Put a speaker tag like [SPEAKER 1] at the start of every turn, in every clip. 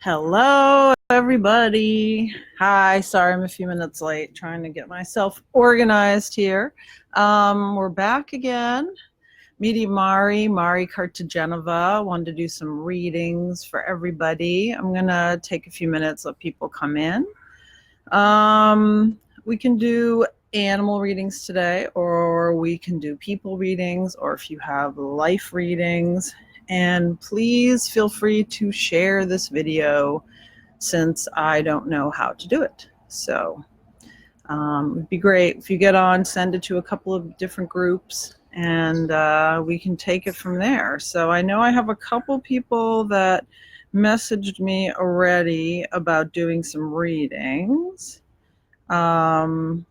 [SPEAKER 1] Hello, everybody. Hi, sorry I'm a few minutes late trying to get myself organized here. We're back again. Meeting Mari Cartagenova. Wanted to do some readings for everybody. I'm going to take a few minutes, let people come in. We can do animal readings today, or we can do people readings, or if you have life readings. And please feel free to share this video since I don't know how to do it. So it'd be great if you get on, send it to a couple of different groups, and we can take it from there. So I know I have a couple people that messaged me already about doing some readings. Trying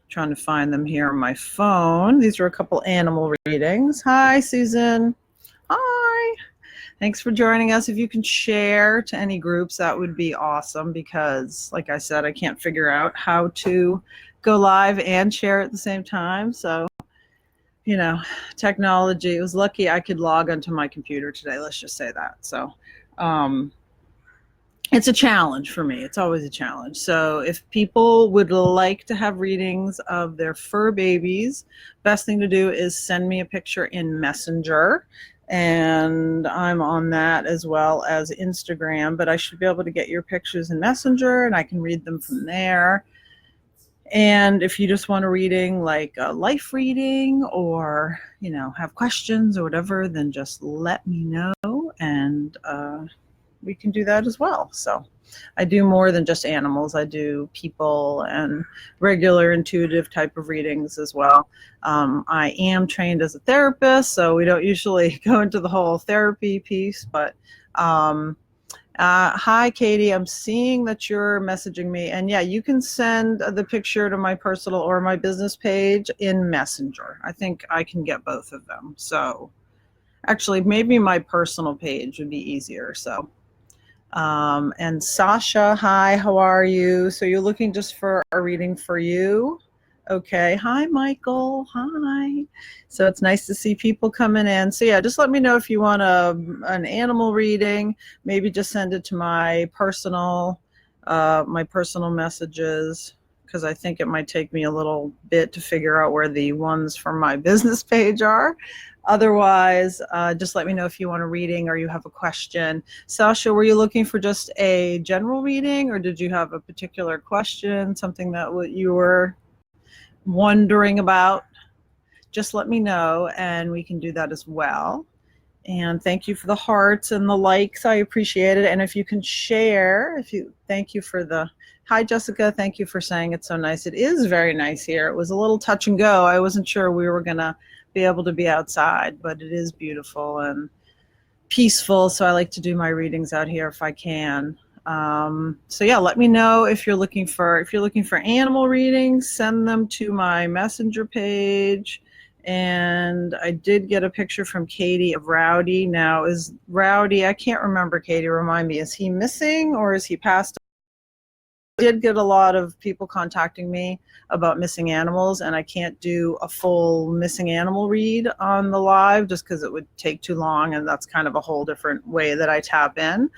[SPEAKER 1] to find them here on my phone. These are a couple animal readings. Hi, Susan. Hi. Thanks for joining us. If you can share to any groups, that would be awesome because, like I said, I can't figure out how to go live and share at the same time. So, technology. It was lucky I could log onto my computer today. Let's just say that. So, it's a challenge for me. It's always a challenge. So if people would like to have readings of their fur babies, best thing to do is send me a picture in Messenger. And I'm on that as well as Instagram, but I should be able to get your pictures in Messenger and I can read them from there. And if you just want a reading, like a life reading, or, have questions or whatever, then just let me know and we can do that as well. So I do more than just animals. I do people and regular intuitive type of readings as well. I am trained as a therapist, so we don't usually go into the whole therapy piece, but hi, Katie. I'm seeing that you're messaging me. And yeah, you can send the picture to my personal or my business page in Messenger. I think I can get both of them. So actually, maybe my personal page would be easier. So. And Sasha, hi, how are you? So you're looking just for a reading for you? Okay. Hi, Michael. Hi. So it's nice to see people coming in. So yeah, just let me know if you want an animal reading. Maybe just send it to my personal messages, because I think it might take me a little bit to figure out where the ones from my business page are. Otherwise, just let me know if you want a reading or you have a question. Sasha, were you looking for just a general reading, or did you have a particular question, something that you were wondering about? Just let me know and we can do that as well. And thank you for the hearts and the likes. I appreciate it. And if you can share, thank you for the, hi, Jessica. Thank you for saying it's so nice. It is very nice here. It was a little touch and go. I wasn't sure we were going to be able to be outside, but it is beautiful and peaceful. So I like to do my readings out here if I can. So yeah, let me know if you're looking for animal readings, send them to my Messenger page. And I did get a picture from Katie of Rowdy. Now, is Rowdy, I can't remember, Katie, remind me, is he missing or is he passed? I did get a lot of people contacting me about missing animals, and I can't do a full missing animal read on the live just because it would take too long, and that's kind of a whole different way that I tap in.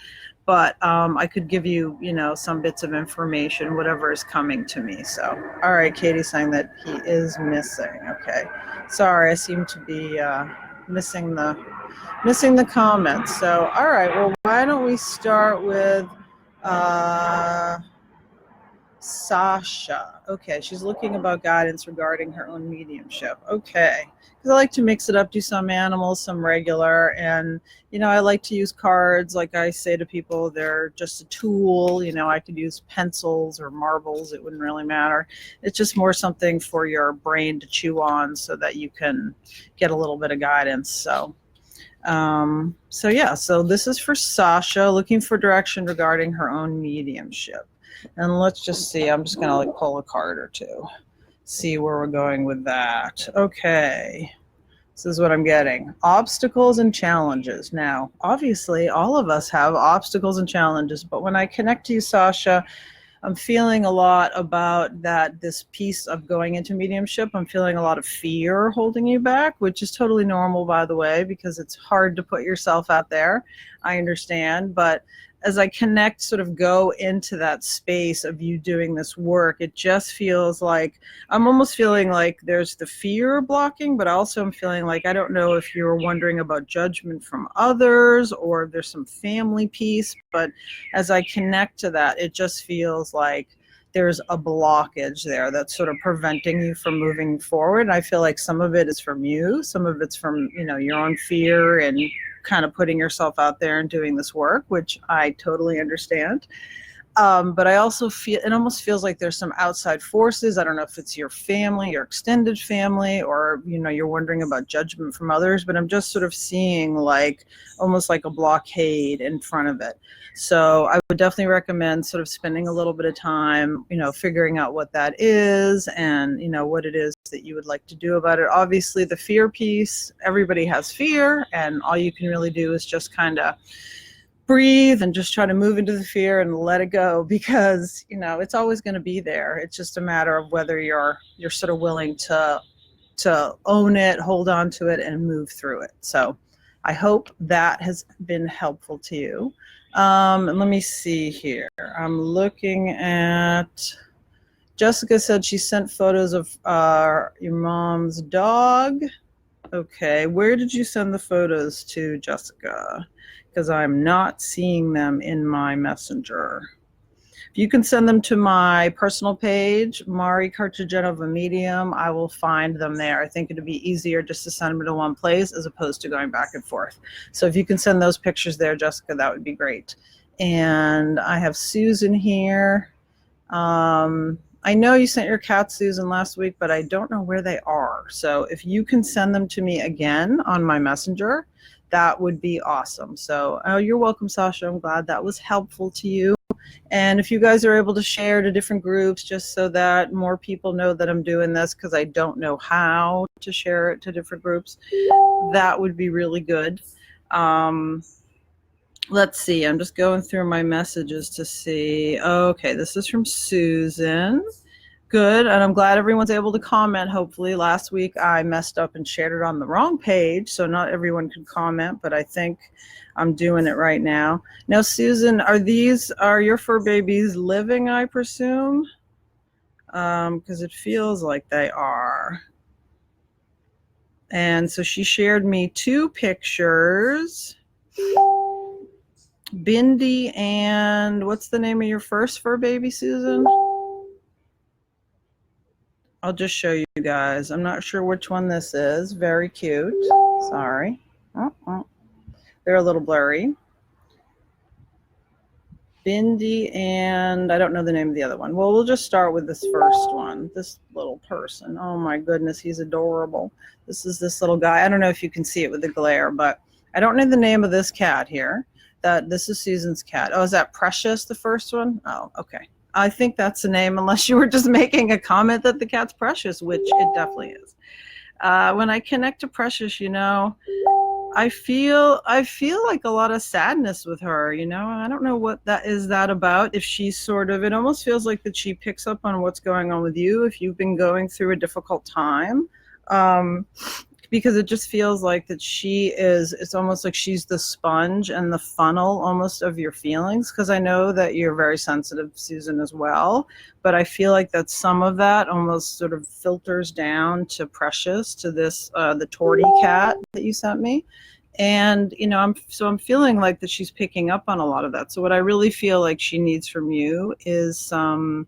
[SPEAKER 1] But I could give you, some bits of information, whatever is coming to me. So, all right, Katie's saying that he is missing. Okay, sorry, I seem to be missing the comments. So, all right, well, why don't we start with Sasha. Okay, she's looking about guidance regarding her own mediumship. Okay, because I like to mix it up, do some animals, some regular, and I like to use cards. Like I say to people, they're just a tool. I could use pencils or marbles. It wouldn't really matter. It's just more something for your brain to chew on so that you can get a little bit of guidance. So so this is for Sasha, looking for direction regarding her own mediumship. And let's just see, I'm just going to pull a card or two, see where we're going with that. Okay, this is what I'm getting. Obstacles and challenges. Now, obviously, all of us have obstacles and challenges, but when I connect to you, Sasha, I'm feeling a lot about this piece of going into mediumship. I'm feeling a lot of fear holding you back, which is totally normal, by the way, because it's hard to put yourself out there. I understand, but as I connect, sort of go into that space of you doing this work, it just feels like I'm almost feeling like there's the fear blocking, but also I'm feeling like I don't know if you're wondering about judgment from others or if there's some family piece. But as I connect to that, it just feels like there's a blockage there that's sort of preventing you from moving forward. And I feel like some of it is from you, some of it's from, your own fear and kind of putting yourself out there and doing this work, which I totally understand. But I also feel it almost feels like there's some outside forces. I don't know if it's your family, your extended family, or you're wondering about judgment from others, but I'm just sort of seeing like almost like a blockade in front of it. So I would definitely recommend sort of spending a little bit of time, figuring out what that is and, what it is that you would like to do about it. Obviously, the fear piece, everybody has fear, and all you can really do is just kind of breathe and just try to move into the fear and let it go, because it's always going to be there. It's just a matter of whether you're sort of willing to own it, hold on to it, and move through it. So I hope that has been helpful to you. And let me see here. I'm looking at, Jessica said she sent photos of your mom's dog. Okay, where did you send the photos to, Jessica? Because I'm not seeing them in my messenger. If you can send them to my personal page, Mari Cartagenova Medium, I will find them there. I think it'd be easier just to send them to one place as opposed to going back and forth. So if you can send those pictures there, Jessica, that would be great. And I have Susan here. I know you sent your cats, Susan, last week, but I don't know where they are. So if you can send them to me again on my messenger, that would be awesome. So, you're welcome, Sasha. I'm glad that was helpful to you. And if you guys are able to share to different groups, just so that more people know that I'm doing this, because I don't know how to share it to different groups, that would be really good. Let's see. I'm just going through my messages to see. Okay, this is from Susan. Good, and I'm glad everyone's able to comment, hopefully. Last week I messed up and shared it on the wrong page, so not everyone could comment, but I think I'm doing it right now. Now, Susan, are your fur babies living, I presume? Because it feels like they are. And so she shared me 2 pictures. Bindi and what's the name of your first fur baby, Susan? I'll just show you guys. I'm not sure which one this is. Very cute. Sorry. They're a little blurry. Bindi and I don't know the name of the other one. Well, we'll just start with this first one. This little person. Oh my goodness, he's adorable. This is this little guy. I don't know if you can see it with the glare, but I don't know the name of this cat here. This is Susan's cat. Oh, is that Precious, the first one? Oh, okay. I think that's the name, unless you were just making a comment that the cat's precious, which it definitely is. When I connect to Precious, I feel like a lot of sadness with her. I don't know what that is about. If she's it almost feels like that she picks up on what's going on with you if you've been going through a difficult time. Because it just feels like that it's almost like she's the sponge and the funnel almost of your feelings, because I know that you're very sensitive, Susan, as well. But I feel like that some of that almost sort of filters down to Precious, to this, the Tortie cat that you sent me. And, I'm feeling like that she's picking up on a lot of that. So what I really feel like she needs from you is some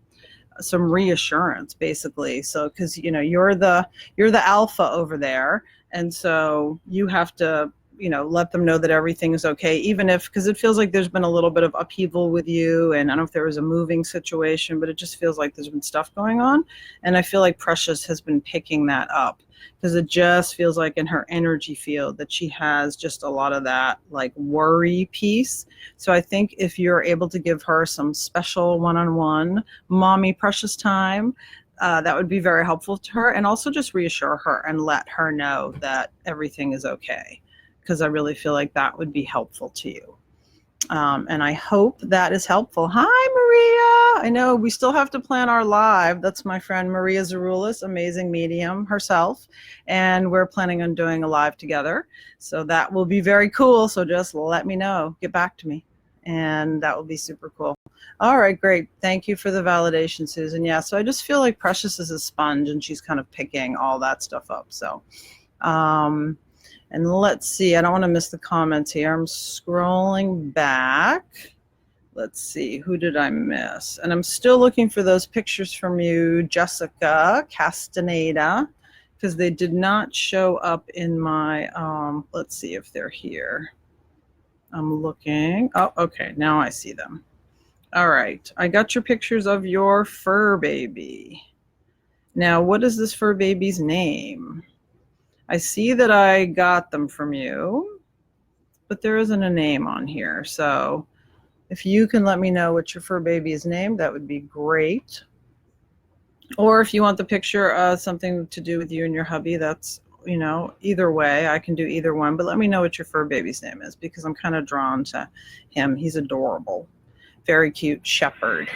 [SPEAKER 1] reassurance, basically. So because you're the alpha over there, and so you have to let them know that everything is okay, even if, because it feels like there's been a little bit of upheaval with you, and I don't know if there was a moving situation, but it just feels like there's been stuff going on, and I feel like Precious has been picking that up, because it just feels like in her energy field that she has just a lot of that like worry piece. So I think if you're able to give her some special one-on-one mommy Precious time, that would be very helpful to her, and also just reassure her and let her know that everything is okay, because I really feel like that would be helpful to you. And I hope that is helpful. Hi, Maria. I know we still have to plan our live. That's my friend Maria Zaroulis, amazing medium herself. And we're planning on doing a live together. So that will be very cool. So just let me know. Get back to me. and that will be super cool. All right, great. Thank you for the validation, Susan. Yeah, so I just feel like Precious is a sponge, and she's kind of picking all that stuff up. So, and let's see. I don't want to miss the comments here. I'm scrolling back. Let's see. Who did I miss? And I'm still looking for those pictures from you, Jessica Castaneda, because they did not show up in my, let's see if they're here. I'm looking. Oh, okay. Now I see them. All right. I got your pictures of your fur baby. Now, what is this fur baby's name? I see that I got them from you, but there isn't a name on here. So if you can let me know what your fur baby is named, that would be great. Or if you want the picture something to do with you and your hubby, that's, you know, either way, I can do either one. But let me know what your fur baby's name is, because I'm kind of drawn to him. He's adorable. Very cute shepherd.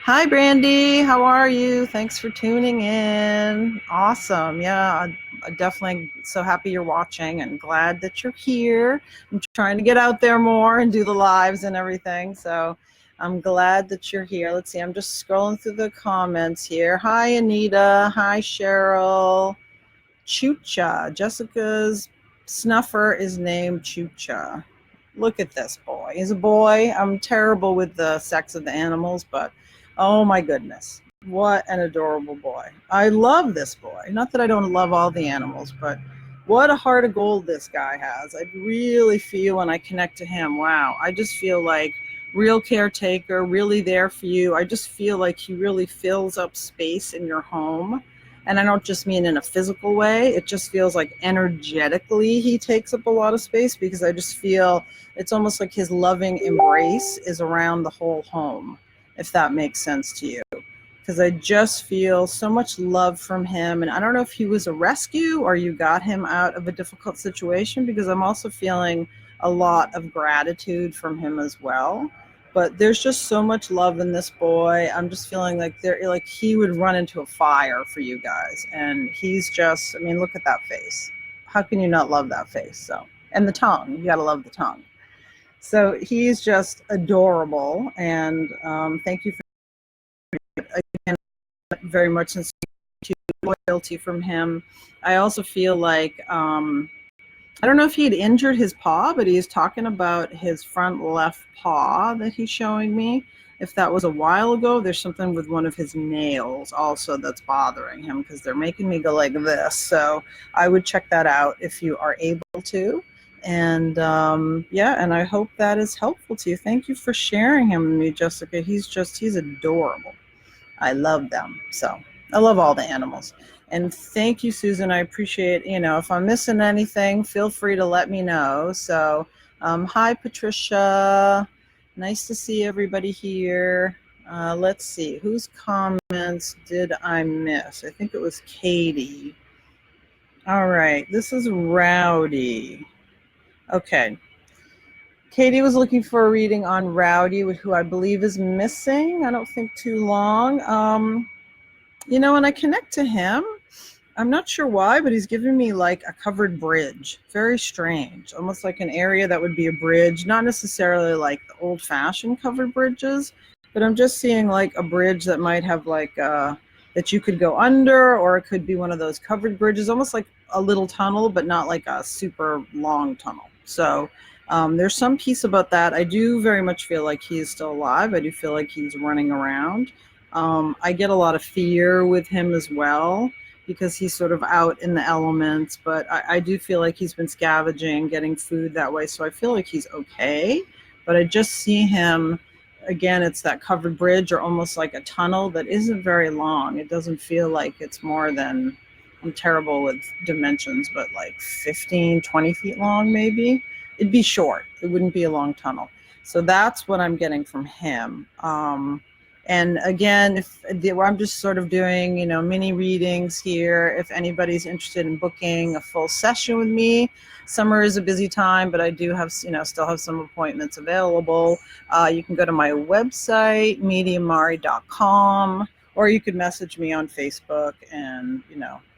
[SPEAKER 1] Hi, Brandy. How are you? Thanks for tuning in. Awesome. Yeah, I'm definitely so happy you're watching and glad that you're here. I'm trying to get out there more and do the lives and everything. So I'm glad that you're here. Let's see. I'm just scrolling through the comments here. Hi, Anita. Hi, Cheryl. Chucha. Jessica's snuffer is named Chucha. Look at this boy. He's a boy. I'm terrible with the sex of the animals, but oh my goodness. What an adorable boy. I love this boy. Not that I don't love all the animals, but what a heart of gold this guy has. I really feel when I connect to him, wow, I just feel like real caretaker, really there for you. I just feel like he really fills up space in your home. And I don't just mean in a physical way. It just feels like energetically he takes up a lot of space, because I just feel it's almost like his loving embrace is around the whole home, if that makes sense to you. Because I just feel so much love from him. And I don't know if he was a rescue or you got him out of a difficult situation, because I'm also feeling a lot of gratitude from him as well. But there's just so much love in this boy. I'm just feeling like he would run into a fire for you guys. And he's just, I mean, look at that face. How can you not love that face? So, and the tongue, you got to love the tongue. So he's just adorable. And thank you for, again, very much since loyalty from him. I also feel like, I don't know if he had injured his paw, but he's talking about his front left paw that he's showing me. If that was a while ago, there's something with one of his nails also that's bothering him, because they're making me go like this. So I would check that out if you are able to. And yeah, and I hope that is helpful to you. Thank you for sharing him with me, Jessica. He's adorable. I love them. So I love all the animals. And thank you, Susan. I appreciate, if I'm missing anything, feel free to let me know. So hi, Patricia. Nice to see everybody here. Let's see, whose comments did I miss? I think it was Katie. All right, this is Rowdy. Okay. Katie was looking for a reading on Rowdy, who I believe is missing. I don't think too long. When I connect to him, I'm not sure why, but he's giving me like a covered bridge. Very strange. Almost like an area that would be a bridge, not necessarily like the old-fashioned covered bridges, but I'm just seeing like a bridge that might have like that you could go under, or it could be one of those covered bridges, almost like a little tunnel, but not like a super long tunnel. So there's some piece about that. I do very much feel like he is still alive. I do feel like he's running around. I get a lot of fear with him as well, because he's sort of out in the elements, but I do feel like he's been scavenging, getting food that way. So I feel like he's okay, but I just see him, again, it's that covered bridge or almost like a tunnel that isn't very long. It doesn't feel like it's more than, I'm terrible with dimensions, but like 15, 20 feet long, maybe. It'd be short. It wouldn't be a long tunnel. So that's what I'm getting from him. And again, I'm just sort of doing, mini readings here. If anybody's interested in booking a full session with me, summer is a busy time, but I do have, still have some appointments available. You can go to my website, mediummari.com, or you could message me on Facebook, and,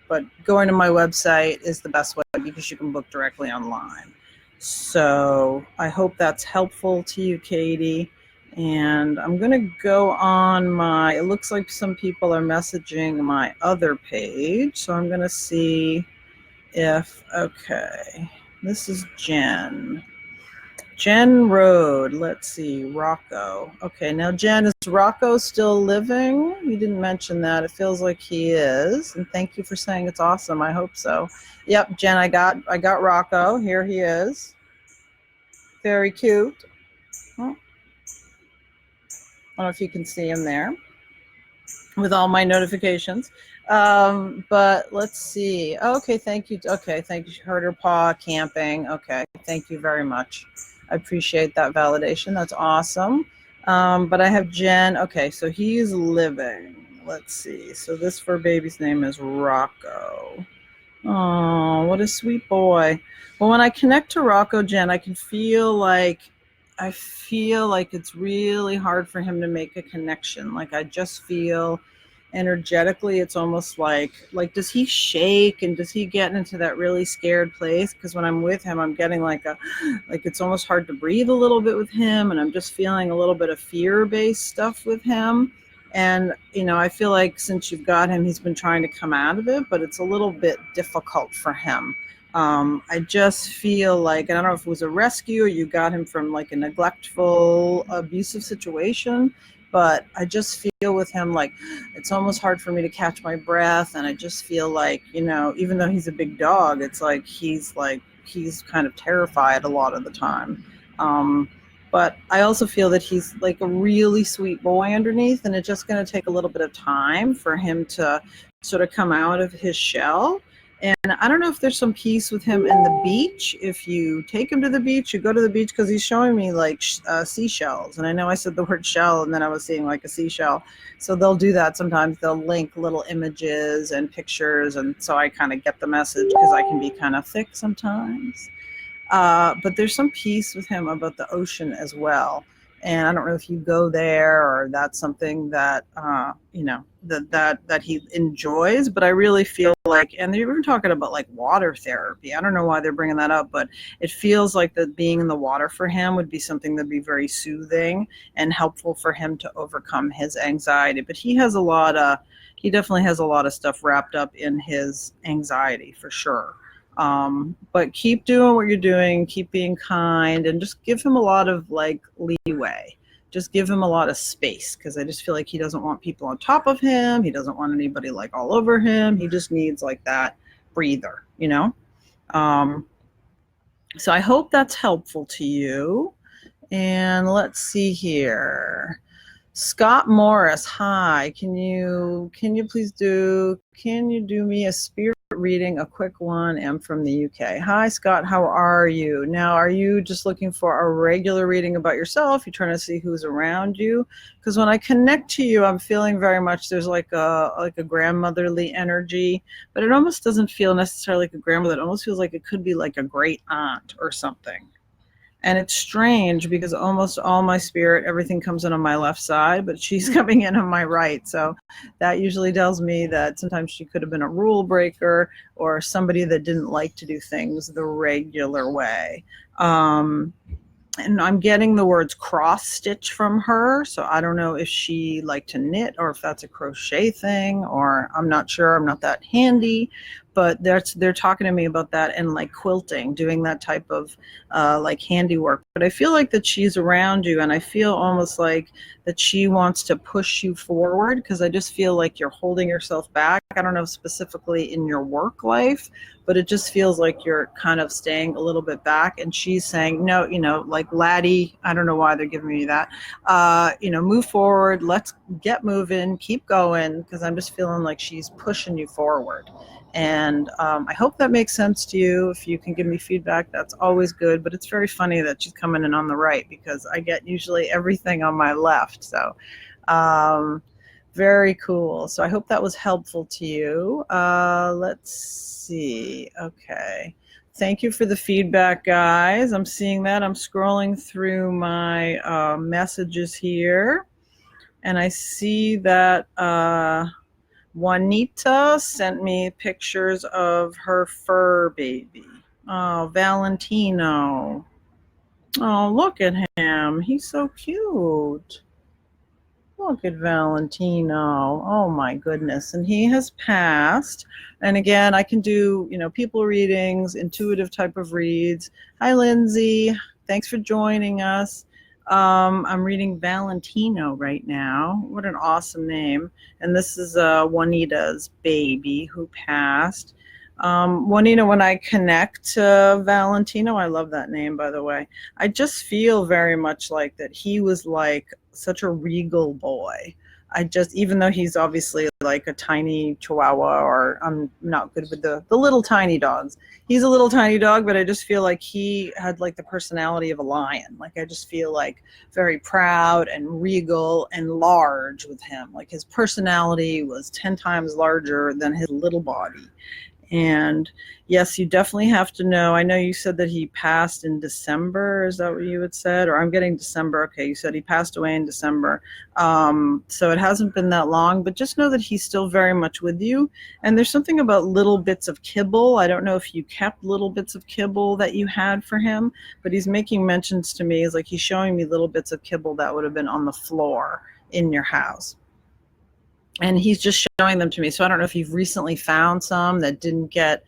[SPEAKER 1] but going to my website is the best way, because you can book directly online. So I hope that's helpful to you, Katie. And I'm going to go on my, it looks like some people are messaging my other page. So I'm going to see if, okay, this is Jen. Jen Road, let's see, Rocco. Okay, now Jen, is Rocco still living? You didn't mention that. It feels like he is. And thank you for saying it's awesome. I hope so. Yep, Jen, I got Rocco. Here he is. Very cute. Oh, I don't know if you can see him there with all my notifications. But let's see. Okay, thank you. Okay, thank you. Heard her paw camping. Okay, thank you very much. I appreciate that validation. That's awesome. But I have Jen. Okay, so he's living. Let's see. So this fur baby's name is Rocco. Oh, what a sweet boy. Well, when I connect to Rocco, Jen, I feel like it's really hard for him to make a connection. Like I just feel energetically it's almost like does he shake and does he get into that really scared place? Because when I'm with him, I'm getting like it's almost hard to breathe a little bit with him, and I'm just feeling a little bit of fear-based stuff with him. And, I feel like since you've got him, he's been trying to come out of it, but it's a little bit difficult for him. I just feel like, and I don't know if it was a rescue or you got him from like a neglectful, abusive situation, but I just feel with him like it's almost hard for me to catch my breath. And I just feel like, even though he's a big dog, it's like he's kind of terrified a lot of the time. But I also feel that he's like a really sweet boy underneath, and it's just going to take a little bit of time for him to sort of come out of his shell. And I don't know if there's some peace with him in the beach. If you take him to the beach, you go to the beach, because he's showing me like seashells. And I know I said the word shell and then I was seeing like a seashell. So they'll do that sometimes. They'll link little images and pictures. And so I kind of get the message because I can be kind of thick sometimes. But there's some peace with him about the ocean as well. And I don't know if you go there or that's something that that he enjoys. But I really feel like, and they were talking about like water therapy. I don't know why they're bringing that up, but it feels like that being in the water for him would be something that'd be very soothing and helpful for him to overcome his anxiety. But he definitely has a lot of stuff wrapped up in his anxiety for sure. But keep doing what you're doing, keep being kind, and just give him a lot of like leeway. Just give him a lot of space, because I just feel like he doesn't want people on top of him. He doesn't want anybody like all over him. He just needs like that breather. Um, so I hope that's helpful to you. And let's see here. Scott Morris, hi. Can you do me a spirit reading, a quick one? I'm from the UK. Hi, Scott. How are you? Now, are you just looking for a regular reading about yourself? You're trying to see who's around you? Because when I connect to you, I'm feeling very much there's like a grandmotherly energy, but it almost doesn't feel necessarily like a grandmother. It almost feels like it could be like a great aunt or something. And it's strange because almost all my spirit, everything comes in on my left side, but she's coming in on my right. So that usually tells me that sometimes she could have been a rule breaker or somebody that didn't like to do things the regular way. And I'm getting the words cross stitch from her. So I don't know if she liked to knit or if that's a crochet thing, or I'm not sure. I'm not that handy, but they're talking to me about that and like quilting, doing that type of like handiwork. But I feel like that she's around you, and I feel almost like that she wants to push you forward, because I just feel like you're holding yourself back. I don't know specifically in your work life, but it just feels like you're kind of staying a little bit back. And she's saying, no, like laddie, I don't know why they're giving me that, move forward, let's get moving, keep going, because I'm just feeling like she's pushing you forward. And I hope that makes sense to you. If you can give me feedback, that's always good. But it's very funny that she's coming in on the right, because I get usually everything on my left. So very cool. So I hope that was helpful to you. Let's see. Okay. Thank you for the feedback, guys. I'm seeing that. I'm scrolling through my messages here, and I see that Juanita sent me pictures of her fur baby. Oh, Valentino. Oh, look at him. He's so cute. Look at Valentino. Oh my goodness. And he has passed. And again, I can do, people readings, intuitive type of reads. Hi, Lindsay. Thanks for joining us. I'm reading Valentino right now. What an awesome name. And this is Juanita's baby who passed. Juanita, when I connect to Valentino, I love that name, by the way. I just feel very much like that he was like such a regal boy. I just, even though he's obviously like a tiny chihuahua, or I'm not good with the little tiny dogs. He's a little tiny dog, but I just feel like he had like the personality of a lion. Like I just feel like very proud and regal and large with him. Like his personality was 10 times larger than his little body. And yes, you definitely have to know. I know you said that he passed in December. Is that what you had said? Or I'm getting December. Okay, you said he passed away in December. So it hasn't been that long, but just know that he's still very much with you. And there's something about little bits of kibble. I don't know if you kept little bits of kibble that you had for him, but he's making mentions to me. It's like he's showing me little bits of kibble that would have been on the floor in your house. And he's just showing them to me. So I don't know if you've recently found some that didn't get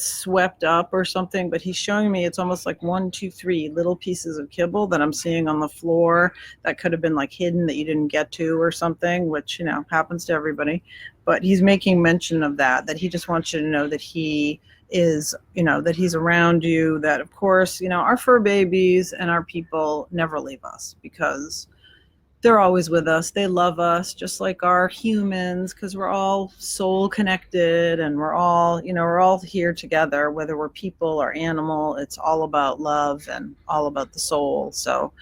[SPEAKER 1] swept up or something, but he's showing me it's almost like 1, 2, 3 little pieces of kibble that I'm seeing on the floor that could have been like hidden that you didn't get to or something, which, happens to everybody. But he's making mention of that he just wants you to know that he is, that he's around you, that of course, our fur babies and our people never leave us because they're always with us. They love us just like our humans, because we're all soul connected and we're all here together, whether we're people or animal. It's all about love and all about the soul. So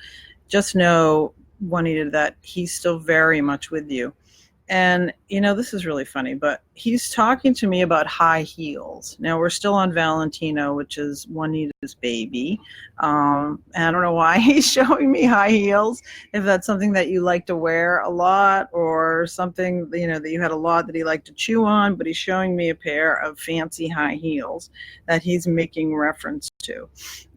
[SPEAKER 1] just know, Juanita, that he's still very much with you. And, this is really funny, but he's talking to me about high heels. Now, we're still on Valentino, which is Juanita's baby. And I don't know why he's showing me high heels, if that's something that you like to wear a lot or something, that you had a lot that he liked to chew on, but he's showing me a pair of fancy high heels that he's making reference to.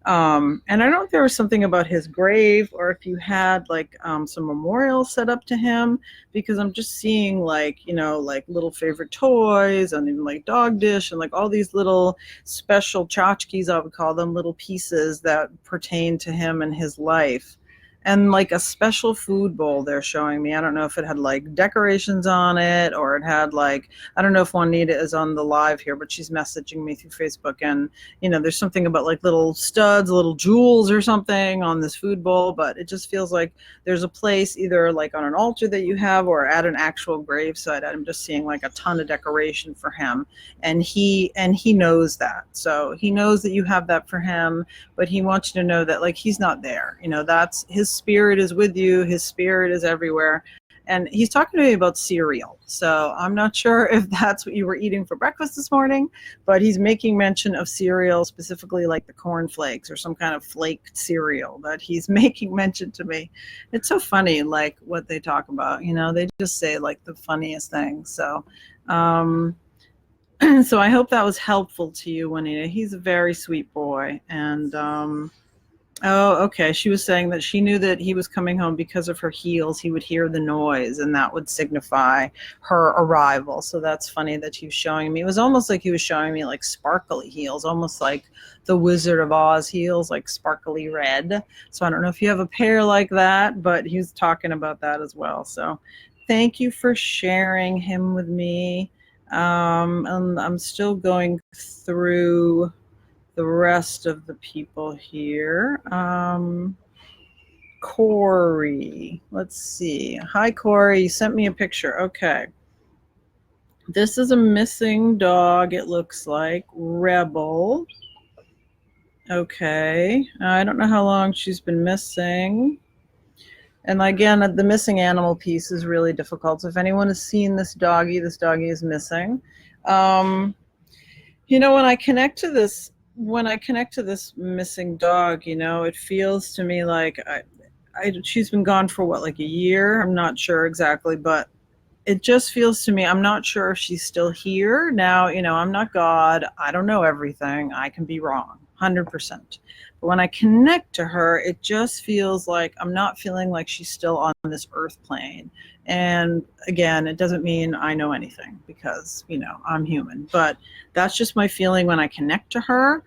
[SPEAKER 1] And I don't know if there was something about his grave or if you had like some memorials set up to him, because I'm just seeing like, like little favorite toys and even like dog dish and like all these little special tchotchkes, I would call them, little pieces that pertain to him and his life. And like a special food bowl they're showing me. I don't know if it had like decorations on it or it had like, I don't know if Juanita is on the live here, but she's messaging me through Facebook. And, there's something about like little studs, little jewels or something on this food bowl. But it just feels like there's a place either like on an altar that you have or at an actual gravesite. I'm just seeing like a ton of decoration for him. And he knows that. So he knows that you have that for him, but he wants you to know that like he's not there. That's his spirit is with you. His spirit is everywhere. And he's talking to me about cereal. So I'm not sure if that's what you were eating for breakfast this morning, but he's making mention of cereal, specifically like the corn flakes or some kind of flaked cereal that he's making mention to me. It's so funny, like what they talk about, they just say like the funniest things. So, so I hope that was helpful to you, Juanita. He's a very sweet boy. And, oh, okay. She was saying that she knew that he was coming home because of her heels. He would hear the noise and that would signify her arrival. So that's funny that he was showing me. It was almost like he was showing me like sparkly heels, almost like the Wizard of Oz heels, like sparkly red. So I don't know if you have a pair like that, but he was talking about that as well. So thank you for sharing him with me. And I'm still going through the rest of the people here. Corey, let's see. Hi, Corey. You sent me a picture. Okay. This is a missing dog, it looks like. Rebel. Okay. I don't know how long she's been missing. And again, the missing animal piece is really difficult. So if anyone has seen this doggy is missing. When I connect to this missing dog, it feels to me like she's been gone for what, like a year? I'm not sure exactly, but it just feels to me, I'm not sure if she's still here. Now, I'm not God. I don't know everything. I can be wrong, 100%. But when I connect to her, it just feels like I'm not feeling like she's still on this earth plane. And again, it doesn't mean I know anything because, I'm human. But that's just my feeling when I connect to her.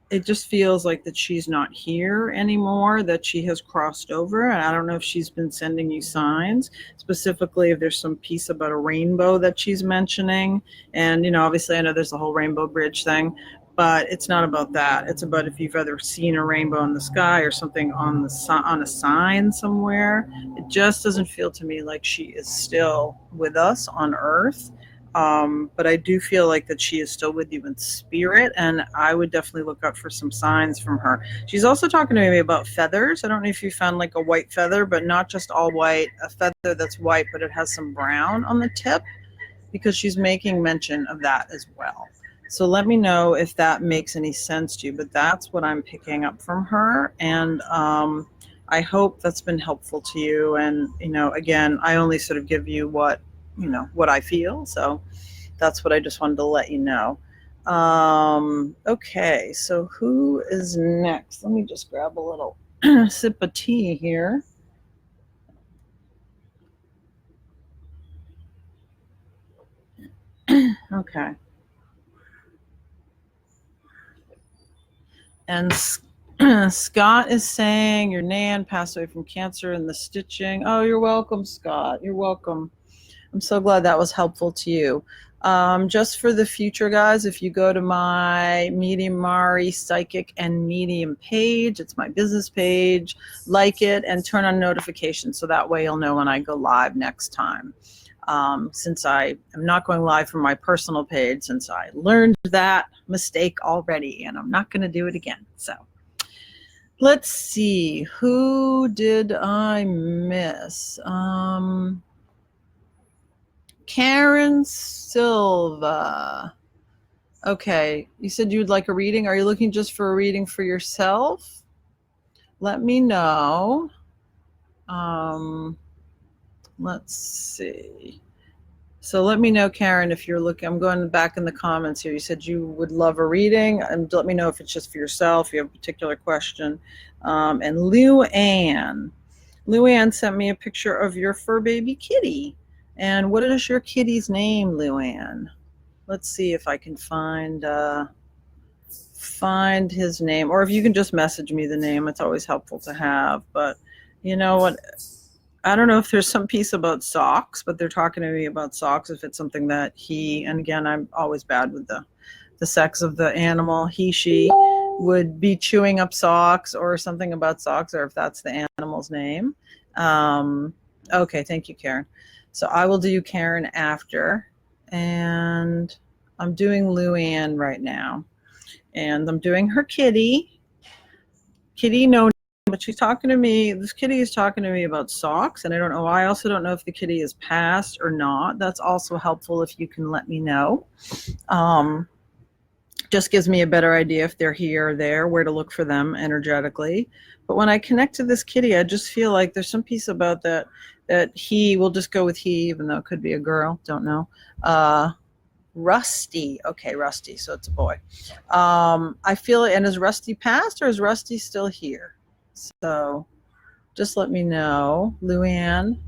[SPEAKER 1] It just feels like that she's not here anymore, that she has crossed over. And I don't know if she's been sending you signs, specifically if there's some piece about a rainbow that she's mentioning. And, obviously I know there's the whole Rainbow Bridge thing, but it's not about that. It's about if you've ever seen a rainbow in the sky or something on a sign somewhere. It just doesn't feel to me like she is still with us on Earth. But I do feel like that she is still with you in spirit, and I would definitely look out for some signs from her. She's also talking to me about feathers. I don't know if you found like a white feather, but not just all white, a feather that's white, but it has some brown on the tip, because she's making mention of that as well. So let me know if that makes any sense to you, but that's what I'm picking up from her. And I hope that's been helpful to you. And, again, I only sort of give you what I feel. So that's what I just wanted to let you know. Okay, so who is next? Let me just grab a little sip of tea here. Okay. And Scott is saying your Nan passed away from cancer and the stitching. Oh, you're welcome, Scott. You're welcome. I'm so glad that was helpful to you. Just for the future, guys, if you go to my Medium Mari Psychic and Medium page, it's my business page, like it and turn on notifications so that way you'll know when I go live next time. Since I am not going live from my personal page, since I learned that mistake already, and I'm not going to do it again. So let's see, who did I miss? Karen Silva. Okay, you said you'd like a reading. Are you looking just for a reading for yourself? Let me know. Let's see. So let me know, Karen, if you're looking. I'm going back in the comments here. You said you would love a reading, and let me know if it's just for yourself, if you have a particular question. And Luann sent me a picture of your fur baby kitty. And what is your kitty's name, Luann? Let's see if I can find his name, or if you can just message me the name. It's always helpful to have. But you know what? I don't know if there's some piece about socks, but they're talking to me about socks. If it's something that and again, I'm always bad with the sex of the animal, she would be chewing up socks or something about socks, or if that's the animal's name. Okay, thank you, Karen. So I will do Karen after, and I'm doing Luann right now, and I'm doing her kitty. No, but she's talking to me. This kitty is talking to me about socks, and I don't know. I also don't know if the kitty is passed or not. That's also helpful if you can let me know. Just gives me a better idea if they're here or there, where to look for them energetically. But when I connect to this kitty, I just feel like there's some piece about that we'll just go with he, even though it could be a girl, don't know. Rusty. Okay, Rusty, so it's a boy. I feel, and is Rusty passed or is Rusty still here? So just let me know, Luann.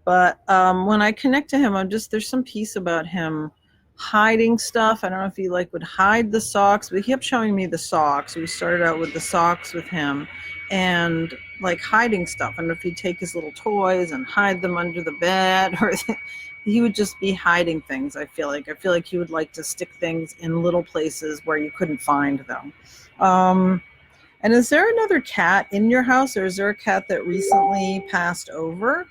[SPEAKER 1] But when I connect to him, there's some piece about him hiding stuff. I don't know if he would hide the socks, but he kept showing me the socks. We started out with the socks with him and hiding stuff. I don't know if he'd take his little toys and hide them under the bed, or he would just be hiding things. I feel like he would like to stick things in little places where you couldn't find them. And is there another cat in your house, or is there a cat that recently passed over?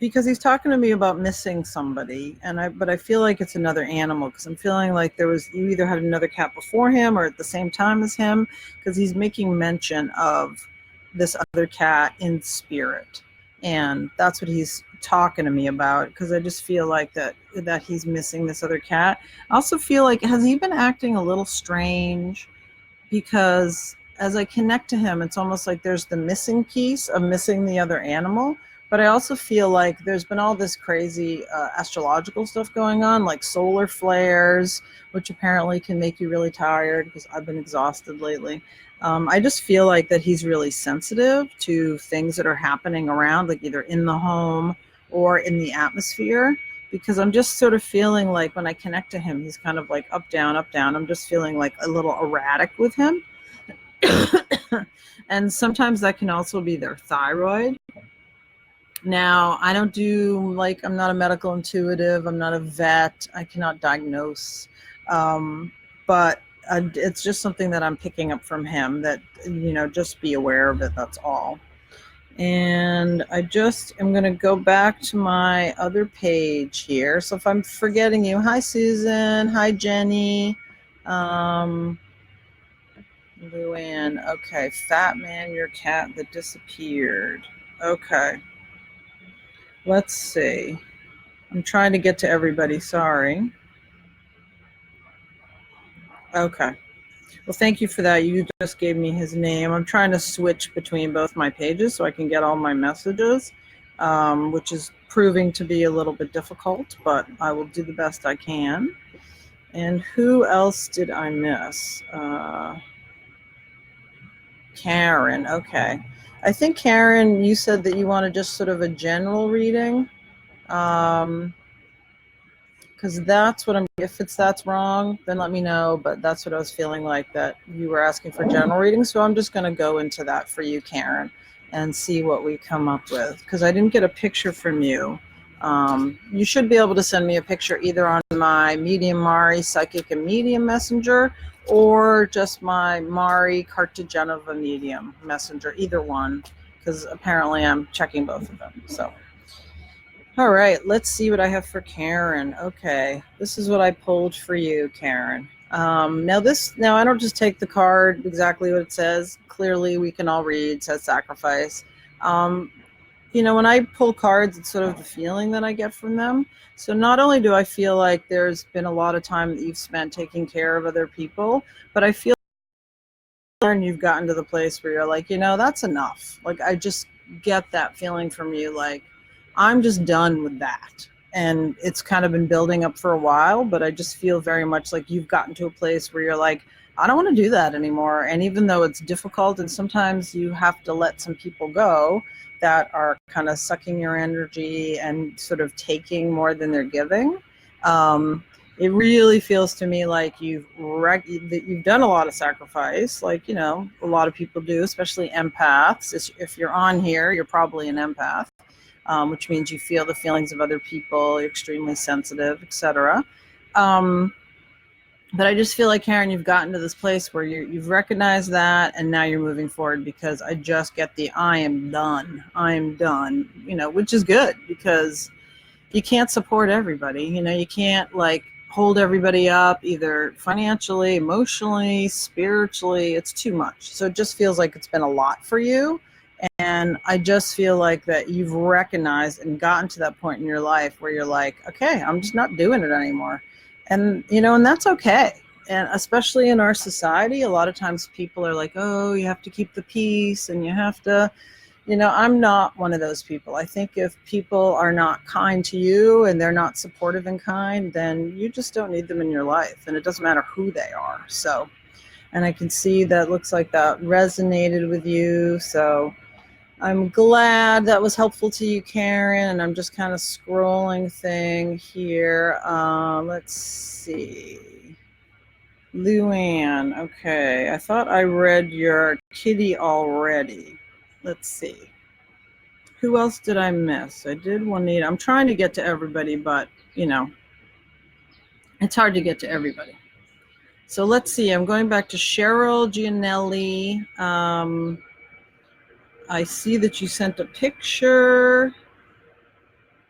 [SPEAKER 1] Because he's talking to me about missing somebody, but I feel like it's another animal, because I'm feeling like you either had another cat before him or at the same time as him, because he's making mention of this other cat in spirit, and that's what he's talking to me about, because I just feel like that he's missing this other cat. I also feel like, has he been acting a little strange? Because as I connect to him, it's almost like there's the missing piece of missing the other animal, But I also feel like there's been all this crazy astrological stuff going on, like solar flares, which apparently can make you really tired because I've been exhausted lately. I just feel like that he's really sensitive to things that are happening around, like either in the home or in the atmosphere, because I'm just sort of feeling like when I connect to him, he's kind of like up, down, up, down. I'm just feeling like a little erratic with him. And sometimes that can also be their thyroid. Now, I don't do, like, I'm not a medical intuitive, I'm not a vet, I cannot diagnose. But it's just something that I'm picking up from him that, just be aware of it, that's all. And I just am going to go back to my other page here. So if I'm forgetting you, hi, Susan. Hi, Jenny. Luann. Okay. Fat man, your cat that disappeared. Okay. Let's see. I'm trying to get to everybody. Sorry. Okay. Well, thank you for that. You just gave me his name. I'm trying to switch between both my pages so I can get all my messages, which is proving to be a little bit difficult, but I will do the best I can. And who else did I miss? Karen. Okay. I think, Karen, you said that you wanted just sort of a general reading. Because that's what if that's wrong, then let me know. But that's what I was feeling like, that you were asking for general reading. So I'm just going to go into that for you, Karen, and see what we come up with. Because I didn't get a picture from you. You should be able to send me a picture either on my Medium Mari Psychic and Medium Messenger, or just my Mari Cartagenova Medium Messenger, either one, because apparently I'm checking both of them. So. All right, let's see what I have for Karen. Okay, this is what I pulled for you, Karen. Now I don't just take the card exactly what it says. Clearly, we can all read. It says sacrifice. When I pull cards, it's sort of the feeling that I get from them. So not only do I feel like there's been a lot of time that you've spent taking care of other people, but I feel like you've gotten to the place where you're like, that's enough. Like, I just get that feeling from you, like, I'm just done with that. And it's kind of been building up for a while, but I just feel very much like you've gotten to a place where you're like, I don't want to do that anymore. And even though it's difficult, and sometimes you have to let some people go that are kind of sucking your energy and sort of taking more than they're giving, it really feels to me like you've done a lot of sacrifice, like, a lot of people do, especially empaths. If you're on here, you're probably an empath. Which means you feel the feelings of other people, you're extremely sensitive, etc. But I just feel like, Karen, you've gotten to this place where you've recognized that, and now you're moving forward, because I just get I am done, which is good, because you can't support everybody. You can't, like, hold everybody up, either financially, emotionally, spiritually. It's too much. So it just feels like it's been a lot for you. And I just feel like that you've recognized and gotten to that point in your life where you're like, okay, I'm just not doing it anymore. And, and that's okay. And especially in our society, a lot of times people are like, oh, you have to keep the peace, and you have to, I'm not one of those people. I think if people are not kind to you and they're not supportive and kind, then you just don't need them in your life. And it doesn't matter who they are. So, and I can see that looks like that resonated with you. So I'm glad that was helpful to you, Karen. And I'm just kind of scrolling thing here. Let's see. Luann. Okay. I thought I read your kitty already. Let's see. Who else did I miss? I did Juanita. I'm trying to get to everybody, but, it's hard to get to everybody. So let's see. I'm going back to Cheryl Gianelli. I see that you sent a picture.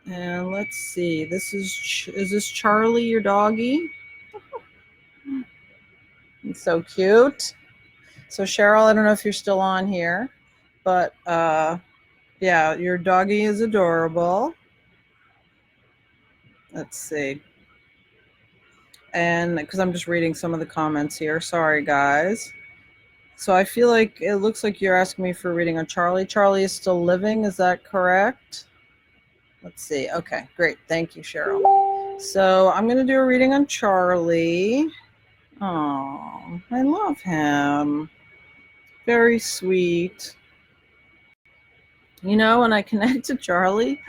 [SPEAKER 1] And let's see. Is this Charlie, your doggy? It's so cute. So Cheryl, I don't know if you're still on here, but yeah, your doggy is adorable. Let's see. And because I'm just reading some of the comments here. Sorry, guys. So I feel like it looks like you're asking me for a reading on Charlie. Charlie is still living. Is that correct? Let's see. Okay, great. Thank you, Cheryl. So I'm going to do a reading on Charlie. Oh, I love him. Very sweet. You know, when I connect to Charlie,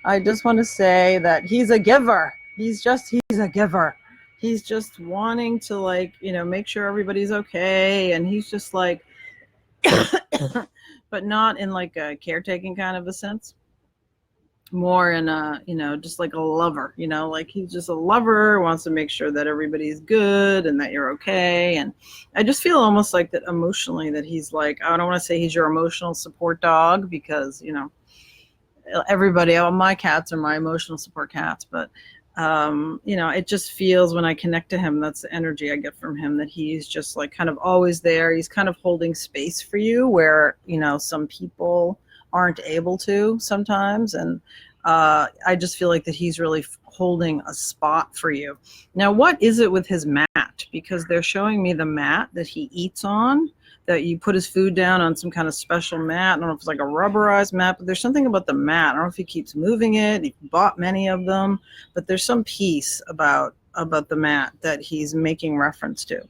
[SPEAKER 1] I just want to say that he's a giver. He's a giver. He's just wanting to, like, you know, make sure everybody's okay. And he's just like, but not in like a caretaking kind of a sense, more in a, you know, just like a lover, you know, like he's just a lover, wants to make sure that everybody's good and that you're okay. And I just feel almost like that emotionally, that he's like, I don't want to say he's your emotional support dog, because, you know, everybody, all my cats are my emotional support cats, but you know, it just feels when I connect to him, that's the energy I get from him, that he's just like kind of always there. He's kind of holding space for you where, you know, some people aren't able to sometimes. And I just feel like that he's really holding a spot for you. Now, what is it with his mat? Because they're showing me the mat that he eats on, that you put his food down on some kind of special mat. I don't know if it's like a rubberized mat, but there's something about the mat. I don't know if he keeps moving it. He bought many of them, but there's some piece about the mat that he's making reference to.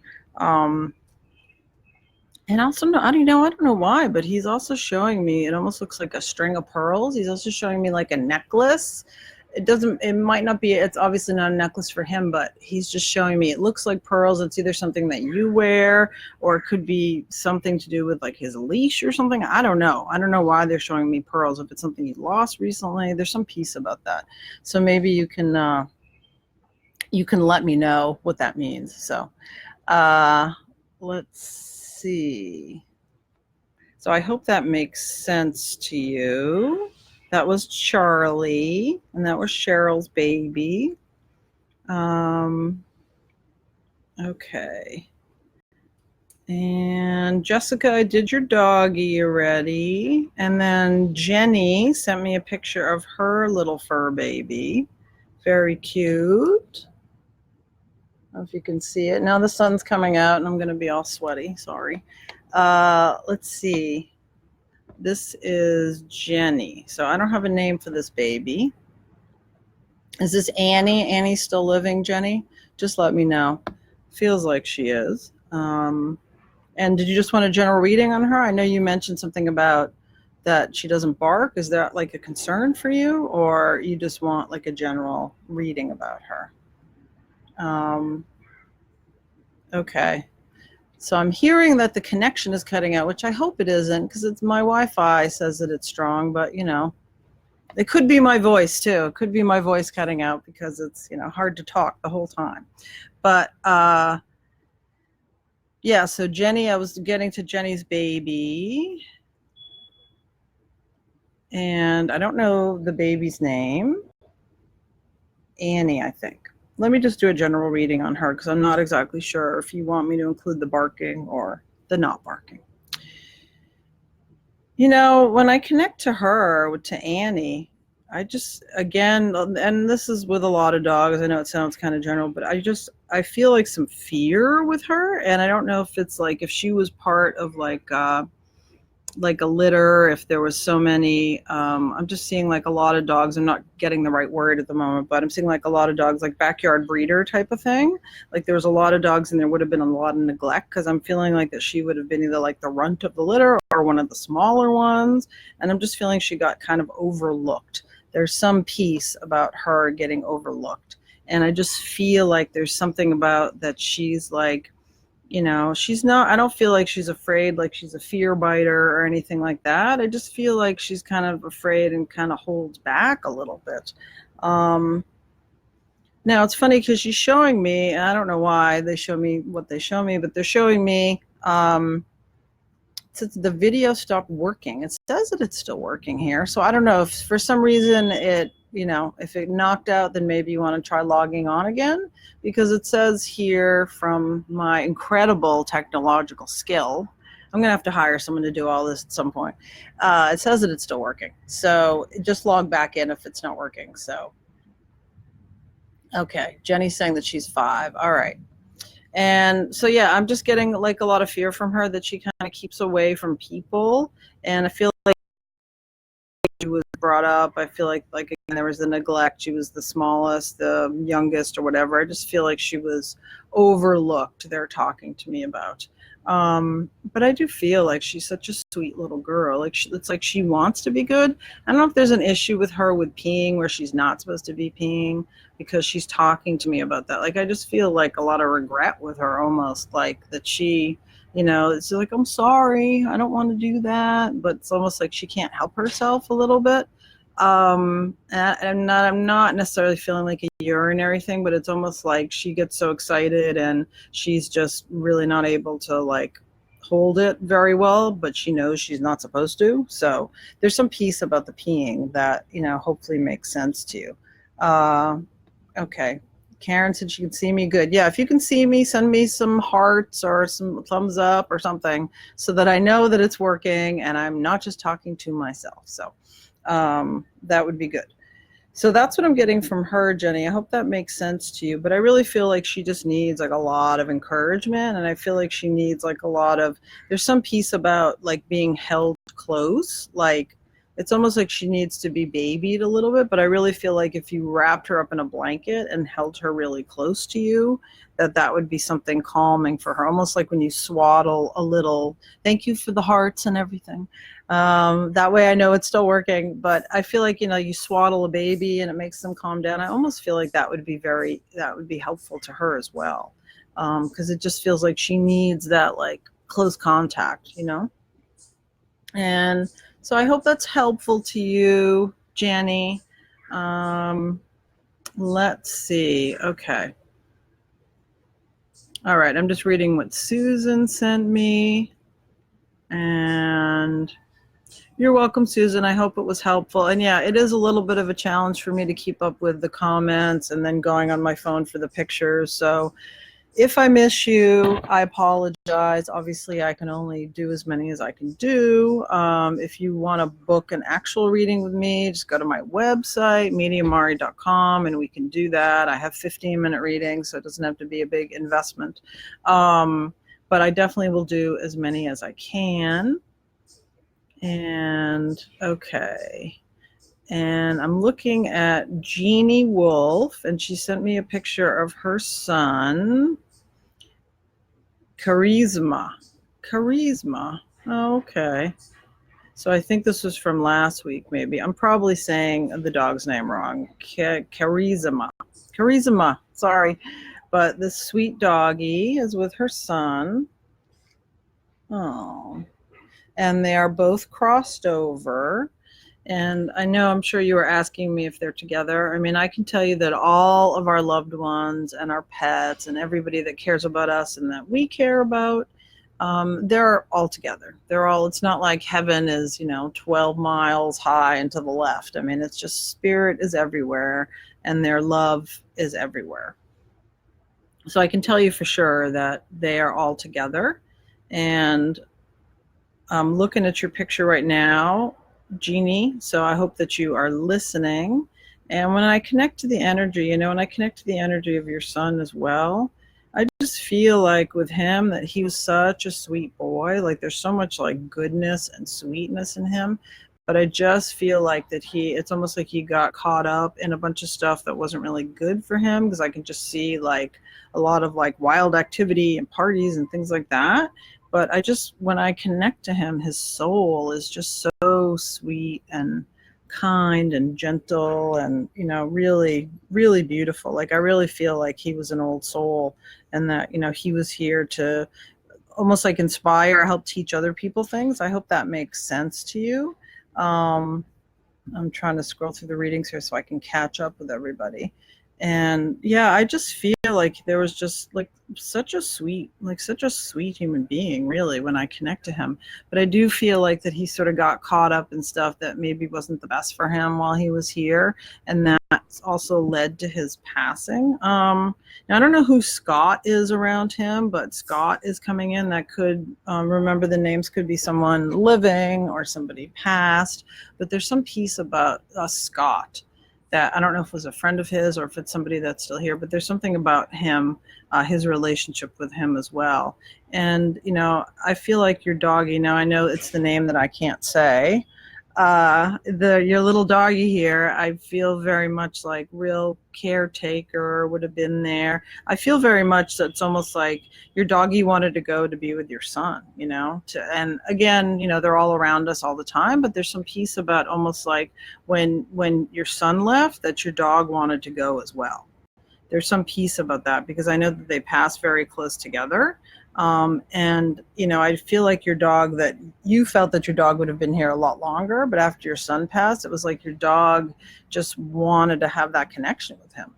[SPEAKER 1] And also, no, I don't know why, but he's also showing me, it almost looks like a string of pearls. He's also showing me like a necklace. It might not be, it's obviously not a necklace for him, but he's just showing me, it looks like pearls. It's either something that you wear, or it could be something to do with like his leash or something. I don't know. I don't know why they're showing me pearls. If it's something he lost recently, there's some piece about that. So maybe you can let me know what that means. So let's see. So I hope that makes sense to you. That was Charlie, and that was Cheryl's baby. Okay. And Jessica, I did your doggy already. And then Jenny sent me a picture of her little fur baby. Very cute. I don't know if you can see it. Now the sun's coming out and I'm going to be all sweaty. Sorry. Let's see. This is Jenny. So I don't have a name for this baby. Is this Annie? Annie's still living, Jenny? Just let me know. Feels like she is. And did you just want a general reading on her? I know you mentioned something about that she doesn't bark. Is that like a concern for you, or you just want like a general reading about her? Okay. So I'm hearing that the connection is cutting out, which I hope it isn't, because it's my Wi-Fi says that it's strong, but you know, it could be my voice too. It could be my voice cutting out because it's, you know, hard to talk the whole time. But yeah, so Jenny, I was getting to Jenny's baby. And I don't know the baby's name. Annie, I think. Let me just do a general reading on her, because I'm not exactly sure if you want me to include the barking or the not barking. You know, when I connect to her, to Annie, I just, again, and this is with a lot of dogs, I know it sounds kind of general, but I feel like some fear with her. And I don't know if it's like, if she was part of like a litter, if there was so many, I'm just seeing like a lot of dogs. I'm not getting the right word at the moment, but I'm seeing like a lot of dogs, like backyard breeder type of thing. Like there was a lot of dogs and there would have been a lot of neglect, because I'm feeling like that she would have been either like the runt of the litter or one of the smaller ones. And I'm just feeling she got kind of overlooked. There's some piece about her getting overlooked. And I just feel like there's something about that she's like, you know, she's not, I don't feel like she's afraid, like she's a fear biter or anything like that. I just feel like she's kind of afraid and kind of holds back a little bit. Now it's funny because she's showing me, and I don't know why they show me what they show me, but they're showing me, since the video stopped working, it says that it's still working here. So I don't know if for some reason it, you know, if it knocked out, then maybe you want to try logging on again, because it says here, from my incredible technological skill, I'm going to have to hire someone to do all this at some point. It says that it's still working. So just log back in if it's not working. So, okay. Jenny's saying that she's 5. All right. And so, yeah, I'm just getting like a lot of fear from her, that she kind of keeps away from people. And I feel like she was brought up. I feel like again, there was the neglect. She was the smallest, the youngest or whatever. I just feel like she was overlooked. They're talking to me about. But I do feel like she's such a sweet little girl. Like it's like she wants to be good. I don't know if there's an issue with her with peeing where she's not supposed to be peeing because she's talking to me about that. Like I just feel like a lot of regret with her almost like that she, it's like, I'm sorry, I don't want to do that. But it's almost like she can't help herself a little bit. And I'm not necessarily feeling like a urinary thing, but it's almost like she gets so excited and she's just really not able to like hold it very well, but she knows she's not supposed to. So there's some piece about the peeing that, hopefully makes sense to you. Okay. Karen said she can see me good. Yeah, if you can see me, send me some hearts or some thumbs up or something so that I know that it's working and I'm not just talking to myself. So that would be good. So that's what I'm getting from her, Jenny. I hope that makes sense to you. But I really feel like she just needs like a lot of encouragement. And I feel like she needs like a lot of, there's some piece about like being held close. Like it's almost like she needs to be babied a little bit. But I really feel like if you wrapped her up in a blanket and held her really close to you, that would be something calming for her. Almost like when you swaddle a little, thank you for the hearts and everything. That way I know it's still working, but I feel like, you swaddle a baby and it makes them calm down. I almost feel like that would be helpful to her as well. Cause it just feels like she needs that like close contact, and so I hope that's helpful to you, Jenny. Let's see. Okay. All right. I'm just reading what Susan sent me, and you're welcome, Susan. I hope it was helpful. And yeah, it is a little bit of a challenge for me to keep up with the comments and then going on my phone for the pictures. So if I miss you, I apologize. Obviously, I can only do as many as I can do. If you want to book an actual reading with me, just go to my website, mediumari.com, and we can do that. I have 15-minute readings, so it doesn't have to be a big investment. But I definitely will do as many as I can. And okay. And I'm looking at Jeannie Wolf, and she sent me a picture of her son, Charisma. Oh, okay. So I think this was from last week, maybe. I'm probably saying the dog's name wrong. Charisma. Sorry. But this sweet doggy is with her son. Oh. And they are both crossed over. And I'm sure you were asking me if they're together. I mean, I can tell you that all of our loved ones and our pets and everybody that cares about us and that we care about, they're all together. It's not like heaven is, 12 miles high and to the left. I mean, it's just spirit is everywhere and their love is everywhere. So I can tell you for sure that they are all together. And I'm looking at your picture right now, Jeannie, so I hope that you are listening. And when I connect to the energy, when I connect to the energy of your son as well, I just feel like with him that he was such a sweet boy. Like there's so much like goodness and sweetness in him. But I just feel like that it's almost like he got caught up in a bunch of stuff that wasn't really good for him, because I can just see like a lot of like wild activity and parties and things like that. But when I connect to him, his soul is just so sweet and kind and gentle and, really, really beautiful. Like I really feel like he was an old soul and that, he was here to almost like inspire, help teach other people things. I hope that makes sense to you. I'm trying to scroll through the readings here so I can catch up with everybody. And yeah, I just feel like there was just like such a sweet human being, really, when I connect to him. But I do feel like that he sort of got caught up in stuff that maybe wasn't the best for him while he was here. And that's also led to his passing. Now, I don't know who Scott is around him, but Scott is coming in. That could, remember the names could be someone living or somebody passed. But there's some piece about Scott that I don't know if it was a friend of his or if it's somebody that's still here, but there's something about him, his relationship with him as well. And, I feel like your doggy, now I know it's the name that I can't say, your little doggy here, I feel very much like real caretaker would have been there. I feel very much that it's almost like your doggy wanted to go to be with your son, and again, they're all around us all the time, but there's some piece about almost like when your son left, that your dog wanted to go as well. There's some piece about that because I know that they pass very close together. And I feel like that you felt that your dog would have been here a lot longer, but after your son passed, it was like your dog just wanted to have that connection with him,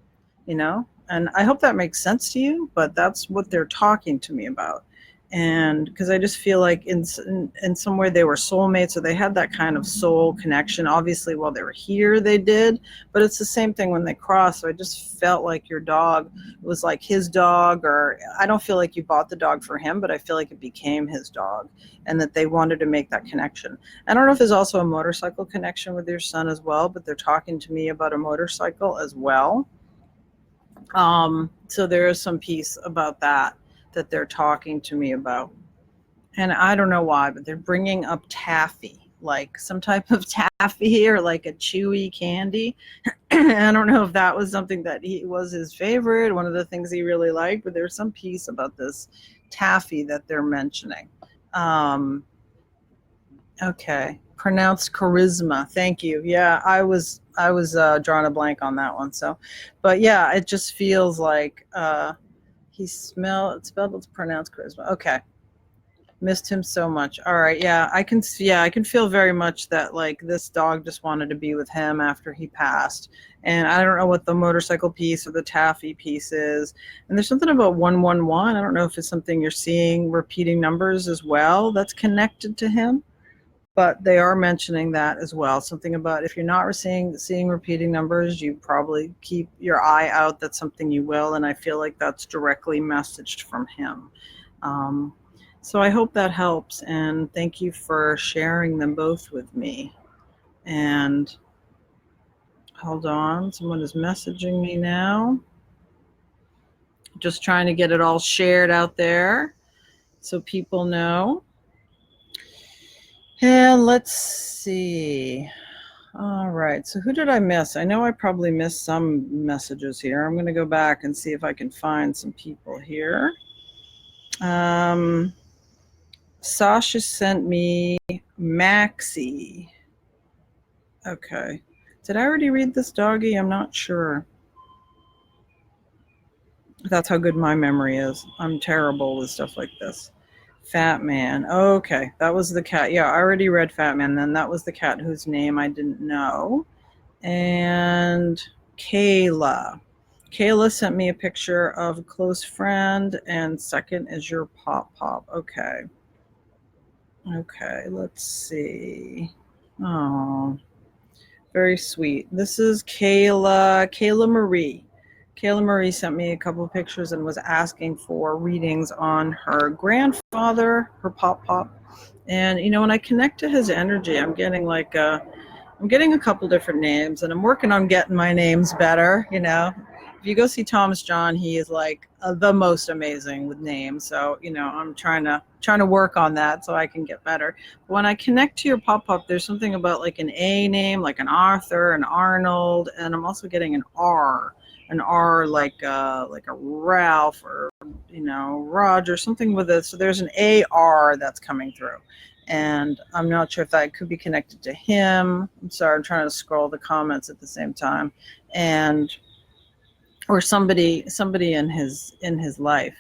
[SPEAKER 1] and I hope that makes sense to you, but that's what they're talking to me about. And because I just feel like in some way they were soulmates, or they had that kind of soul connection. Obviously, while they were here, they did, but it's the same thing when they cross. So I just felt like your dog was like his dog, or I don't feel like you bought the dog for him, but I feel like it became his dog, and that they wanted to make that connection. I don't know if there's also a motorcycle connection with your son as well, but they're talking to me about a motorcycle as well. So there is some piece about that they're talking to me about. And I don't know why, but they're bringing up taffy, like some type of taffy or like a chewy candy. I don't know if that was something that was his favorite, one of the things he really liked, but there's some piece about this taffy that they're mentioning. Okay. Pronounced charisma. Thank you. Yeah, I was drawing a blank on that one. So, but yeah, it just feels like it's spelled, it's pronounced charisma. Okay. Missed him so much. All right. Yeah, I can feel very much that like this dog just wanted to be with him after he passed. And I don't know what the motorcycle piece or the taffy piece is. And there's something about 111. I don't know if it's something you're seeing repeating numbers as well that's connected to him. But they are mentioning that as well. Something about if you're not seeing repeating numbers, you probably keep your eye out. That's something you will. And I feel like that's directly messaged from him. So I hope that helps. And thank you for sharing them both with me. And hold on, someone is messaging me now. Just trying to get it all shared out there so people know. And let's see. All right. So who did I miss? I know I probably missed some messages here. I'm going to go back and see if I can find some people here. Sasha sent me Maxie. Okay. Did I already read this doggy? I'm not sure. That's how good my memory is. I'm terrible with stuff like this. Fat Man. Okay, that was the cat. Yeah, I already read Fat Man. Then that was the cat whose name I didn't know. And Kayla. Kayla sent me a picture of a close friend, and second is your Pop Pop. Okay. Okay, let's see. Oh, very sweet. This is Kayla Marie. Kayla Marie sent me a couple of pictures and was asking for readings on her grandfather, her Pop Pop. And, when I connect to his energy, I'm getting a couple different names, and I'm working on getting my names better. If you go see Thomas John, he is like the most amazing with names. So, I'm trying to work on that so I can get better. When I connect to your pop-up, there's something about like an A name, like an Arthur, an Arnold, and I'm also getting an R like a Ralph, or Roger, something with it. So there's an AR that's coming through. And I'm not sure if that could be connected to him. I'm sorry, I'm trying to scroll the comments at the same time. Or somebody in his life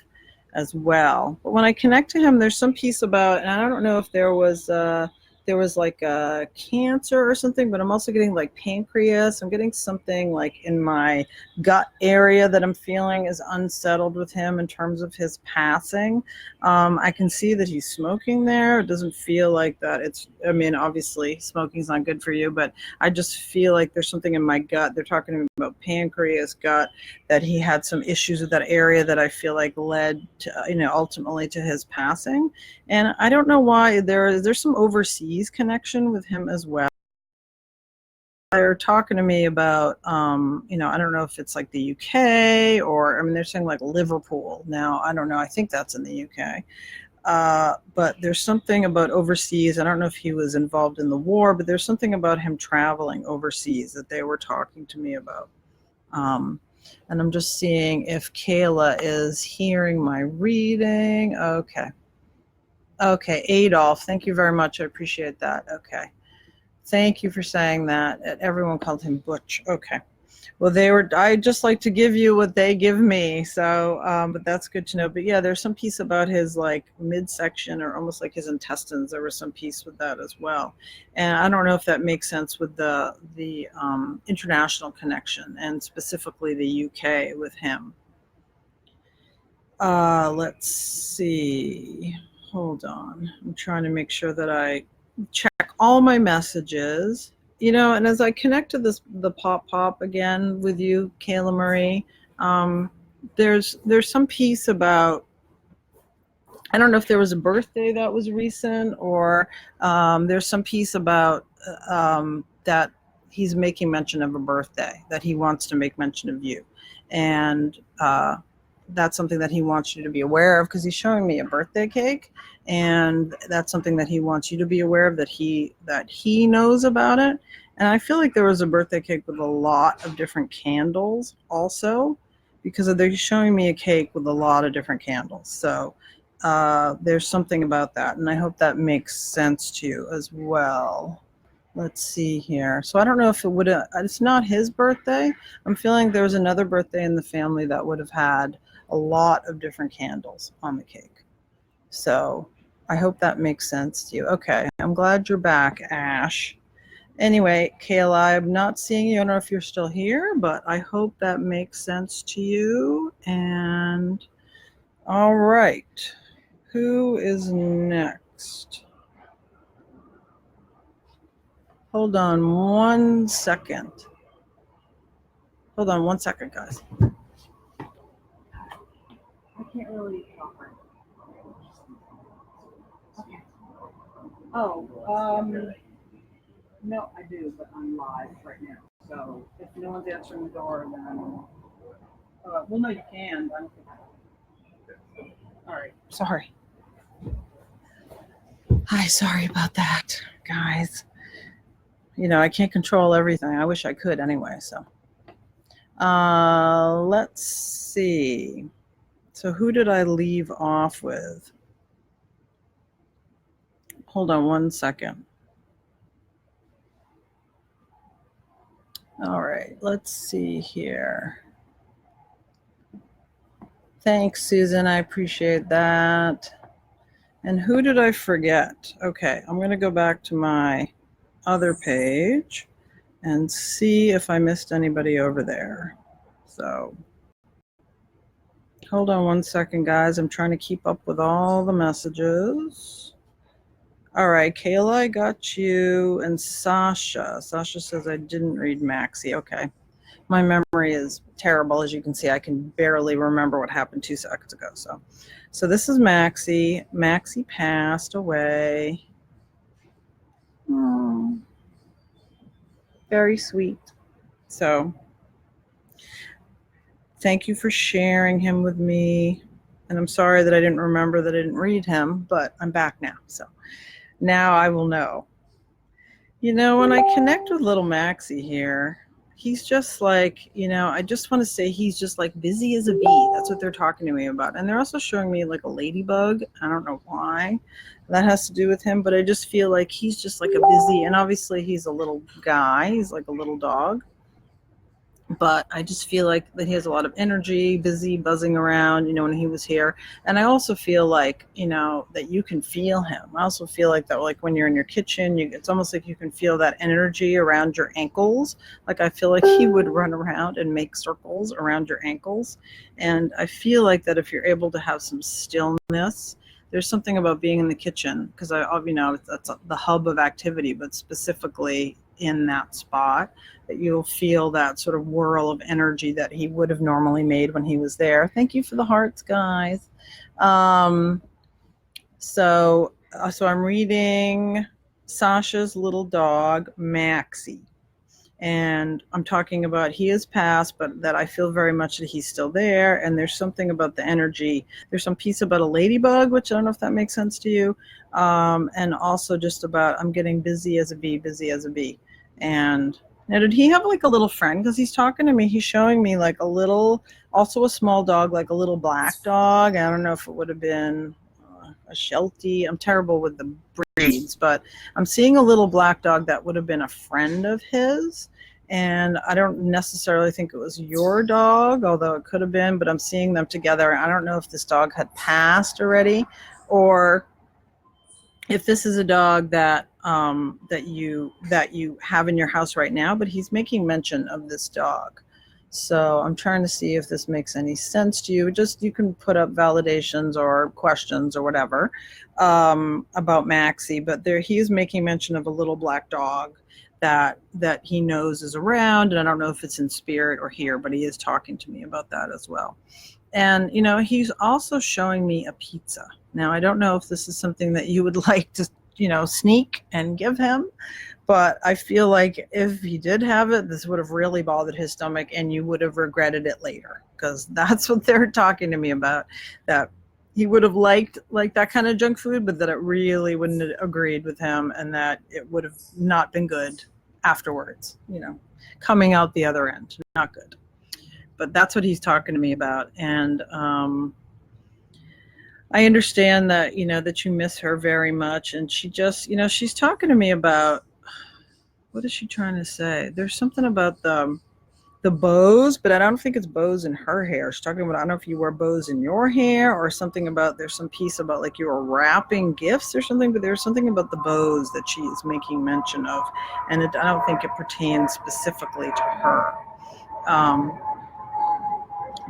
[SPEAKER 1] as well. But when I connect to him, there's some piece about, and I don't know if there was like a cancer or something, but I'm also getting like pancreas. I'm getting something like in my gut area that I'm feeling is unsettled with him in terms of his passing. I can see that he's smoking there. It doesn't feel like that. Obviously smoking's not good for you, but I just feel like there's something in my gut. They're talking to me about pancreas, gut, that he had some issues with that area that I feel like led to, ultimately to his passing. And I don't know why there's some overseas connection with him as well. They're talking to me about, I don't know if it's like the UK or, they're saying like Liverpool. Now, I don't know. I think that's in the UK. But there's something about overseas. I don't know if he was involved in the war, but there's something about him traveling overseas that they were talking to me about. And I'm just seeing if Kayla is hearing my reading. Okay. Okay, Adolf, thank you very much. I appreciate that. Okay. Thank you for saying that. Everyone called him Butch. Okay. Well, I just like to give you what they give me. So, but that's good to know. But yeah, there's some piece about his like midsection or almost like his intestines. There was some piece with that as well. And I don't know if that makes sense with the international connection and specifically the UK with him. Let's see. Hold on. I'm trying to make sure that I check all my messages. And as I connect to the pop again with you, Kayla Marie, there's some piece about, I don't know if there was a birthday that was recent or there's some piece about that he's making mention of a birthday, that he wants to make mention of you. And that's something that he wants you to be aware of because he's showing me a birthday cake, and that's something that he wants you to be aware of, that he knows about it. And I feel like there was a birthday cake with a lot of different candles also, because they're showing me a cake with a lot of different candles. So there's something about that, and I hope that makes sense to you as well. Let's see here. So I don't know if it's not his birthday. I'm feeling there was another birthday in the family that would have had a lot of different candles on the cake. So I hope that makes sense to you. Okay, I'm glad you're back, Ash. Anyway, Kayla, I'm not seeing you. I don't know if you're still here, but I hope that makes sense to you. And all right, who is next? Hold on 1 second. Hold on 1 second, guys. I can't really talk right now. Okay. Oh, no, I do, but I'm live right now. So if no one's answering the door, then well, no, you can. I don't think. All right. Sorry. Hi. Sorry about that, guys. I can't control everything. I wish I could anyway. So, let's see. So who did I leave off with? Hold on 1 second. All right, let's see here. Thanks, Susan. I appreciate that. And who did I forget? Okay, I'm going to go back to my other page and see if I missed anybody over there. So hold on 1 second, guys. I'm trying to keep up with all the messages. All right, Kayla, I got you. And Sasha. Sasha says I didn't read Maxie. Okay. My memory is terrible. As you can see, I can barely remember what happened 2 seconds ago. So this is Maxie. Maxie passed away. Oh, very sweet. So thank you for sharing him with me. And I'm sorry that I didn't remember that I didn't read him, but I'm back now. So now I will know. When I connect with little Maxie here, he's just like, I just want to say he's just like busy as a bee. That's what they're talking to me about. And they're also showing me like a ladybug. I don't know why that has to do with him, but I just feel like he's just like a busy, and obviously he's a little guy. He's like a little dog. But I just feel like that he has a lot of energy, busy, buzzing around, when he was here. And I also feel like, that you can feel him. I also feel like that, like when you're in your kitchen, it's almost like you can feel that energy around your ankles. Like I feel like he would run around and make circles around your ankles. And I feel like that if you're able to have some stillness, there's something about being in the kitchen, because that's the hub of activity, but specifically in that spot, that you'll feel that sort of whirl of energy that he would have normally made when he was there. Thank you for the hearts, guys. So I'm reading Sasha's little dog, Maxie. And I'm talking about he is passed, but that I feel very much that he's still there. And there's something about the energy. There's some piece about a ladybug, which I don't know if that makes sense to you. And also just about I'm getting busy as a bee, busy as a bee. And now, did he have like a little friend? Because he's talking to me. He's showing me like a little, also a small dog, like a little black dog. I don't know if it would have been a Sheltie. I'm terrible with the breeds, but I'm seeing a little black dog that would have been a friend of his. And I don't necessarily think it was your dog, although it could have been, but I'm seeing them together. I don't know if this dog had passed already or if this is a dog that that you have in your house right now, but he's making mention of this dog. So I'm trying to see if this makes any sense to you. Just you can put up validations or questions or whatever about Maxie, but there he is making mention of a little black dog that he knows is around, and I don't know if it's in spirit or here, but he is talking to me about that as well. And he's also showing me a pizza. Now I don't know if this is something that you would like to sneak and give him, but I feel like if he did have it, this would have really bothered his stomach and you would have regretted it later, because that's what they're talking to me about, that he would have liked that kind of junk food, but that it really wouldn't have agreed with him and that it would have not been good afterwards, coming out the other end, not good. But that's what he's talking to me about. And I understand that, that you miss her very much. And she just, she's talking to me about, what is she trying to say? There's something about the bows, but I don't think it's bows in her hair. She's talking about, I don't know if you wear bows in your hair or something about, there's some piece about like you were wrapping gifts or something, but there's something about the bows that she is making mention of. And I don't think it pertains specifically to her.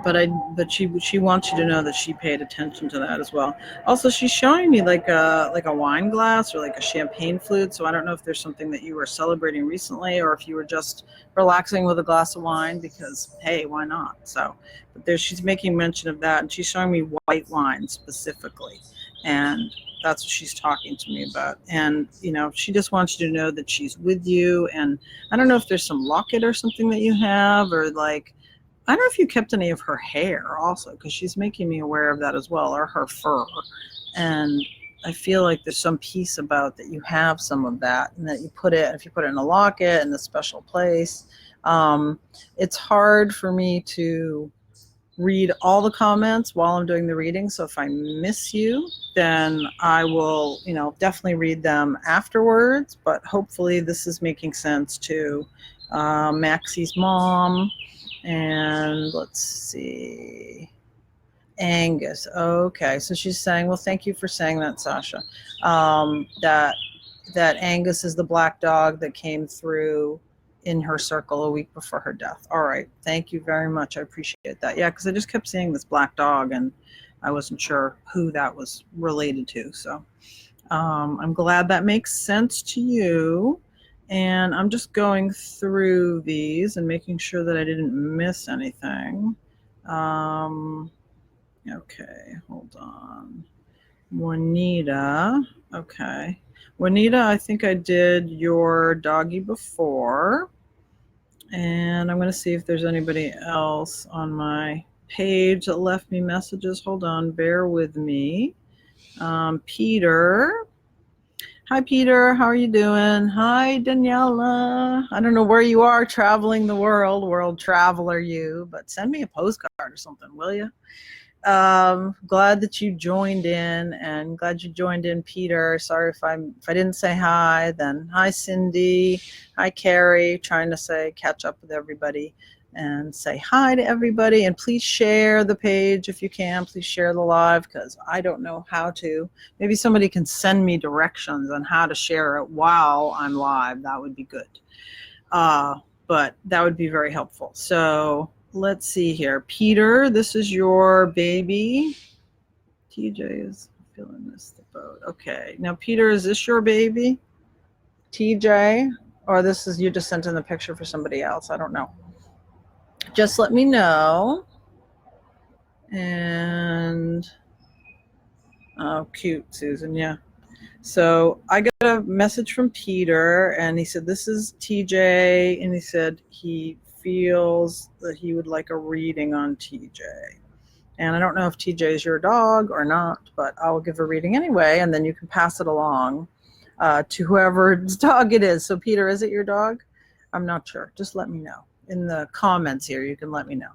[SPEAKER 1] But she wants you to know that she paid attention to that as well. Also, she's showing me like a wine glass or like a champagne flute. So I don't know if there's something that you were celebrating recently or if you were just relaxing with a glass of wine, because hey, why not? So, but she's making mention of that, and she's showing me white wine specifically, and that's what she's talking to me about. And she just wants you to know that she's with you. And I don't know if there's some locket or something that you have, or like, I don't know if you kept any of her hair also, because she's making me aware of that as well, or her fur. And I feel like there's some piece about that you have some of that, and that you put it, if you put it in a locket in a special place. It's hard for me to read all the comments while I'm doing the reading. So if I miss you, then I will, definitely read them afterwards. But hopefully this is making sense to Maxie's mom. And let's see, Angus. Okay, so she's saying, well, thank you for saying that, Sasha. That Angus is the black dog that came through in her circle a week before her death. All right, thank you very much. I appreciate that. Yeah, because I just kept seeing this black dog, and I wasn't sure who that was related to. So I'm glad that makes sense to you. And I'm just going through these and making sure that I didn't miss anything. Okay, hold on. Juanita. Okay. Juanita, I think I did your doggy before. And I'm going to see if there's anybody else on my page that left me messages. Hold on, bear with me. Peter. Hi, Peter. How are you doing? Hi, Daniela. I don't know where you are traveling the world traveler you, but send me a postcard or something, will you? Glad that you joined in, and glad you joined in, Peter. Sorry if I didn't say hi. Then hi, Cindy. Hi, Carrie. Trying to catch up with everybody and say hi to everybody. And please share the page if you can. Please share the live, because I don't know how to. Maybe somebody can send me directions on how to share it while I'm live. That would be good. But that would be very helpful. So let's see here. Peter, this is your baby. TJ is feeling this the boat. Okay. Now, Peter, is this your baby? TJ? Or this is you just sent in the picture for somebody else? I don't know. Just let me know. And oh, cute, Susan. Yeah. So I got a message from Peter, and he said, "This is TJ," and he said he feels that he would like a reading on TJ. And I don't know if TJ is your dog or not, but I'll give a reading anyway, and then you can pass it along to whoever's dog it is. So, Peter, is it your dog? I'm not sure. Just let me know in the comments here. You can let me know.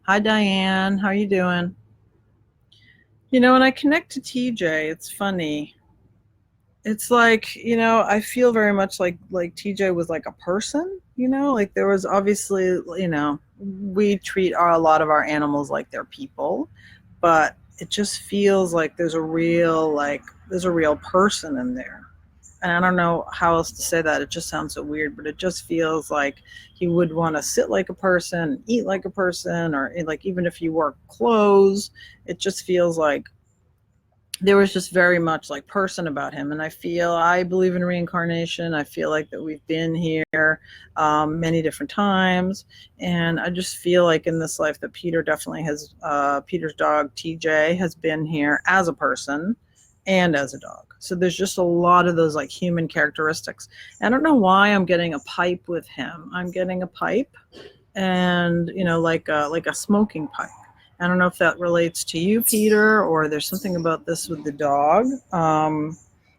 [SPEAKER 1] Hi, Diane. How are you doing? You know, when I connect to TJ, it's funny. It's like, I feel very much like TJ was like a person, like there was obviously, we treat a lot of our animals like they're people, but it just feels like there's a real person in there. And I don't know how else to say that. It just sounds so weird, but it just feels like he would want to sit like a person, eat like a person, or like even if you wore clothes, it just feels like there was just very much like person about him. And I believe in reincarnation. I feel like that we've been here many different times, and I just feel like in this life that Peter definitely has, Peter's dog TJ has been here as a person and as a dog. So there's just a lot of those like human characteristics. I don't know why I'm getting a pipe with him. I'm getting a pipe, and like a smoking pipe. I don't know if that relates to you, Peter, or there's something about this with the dog.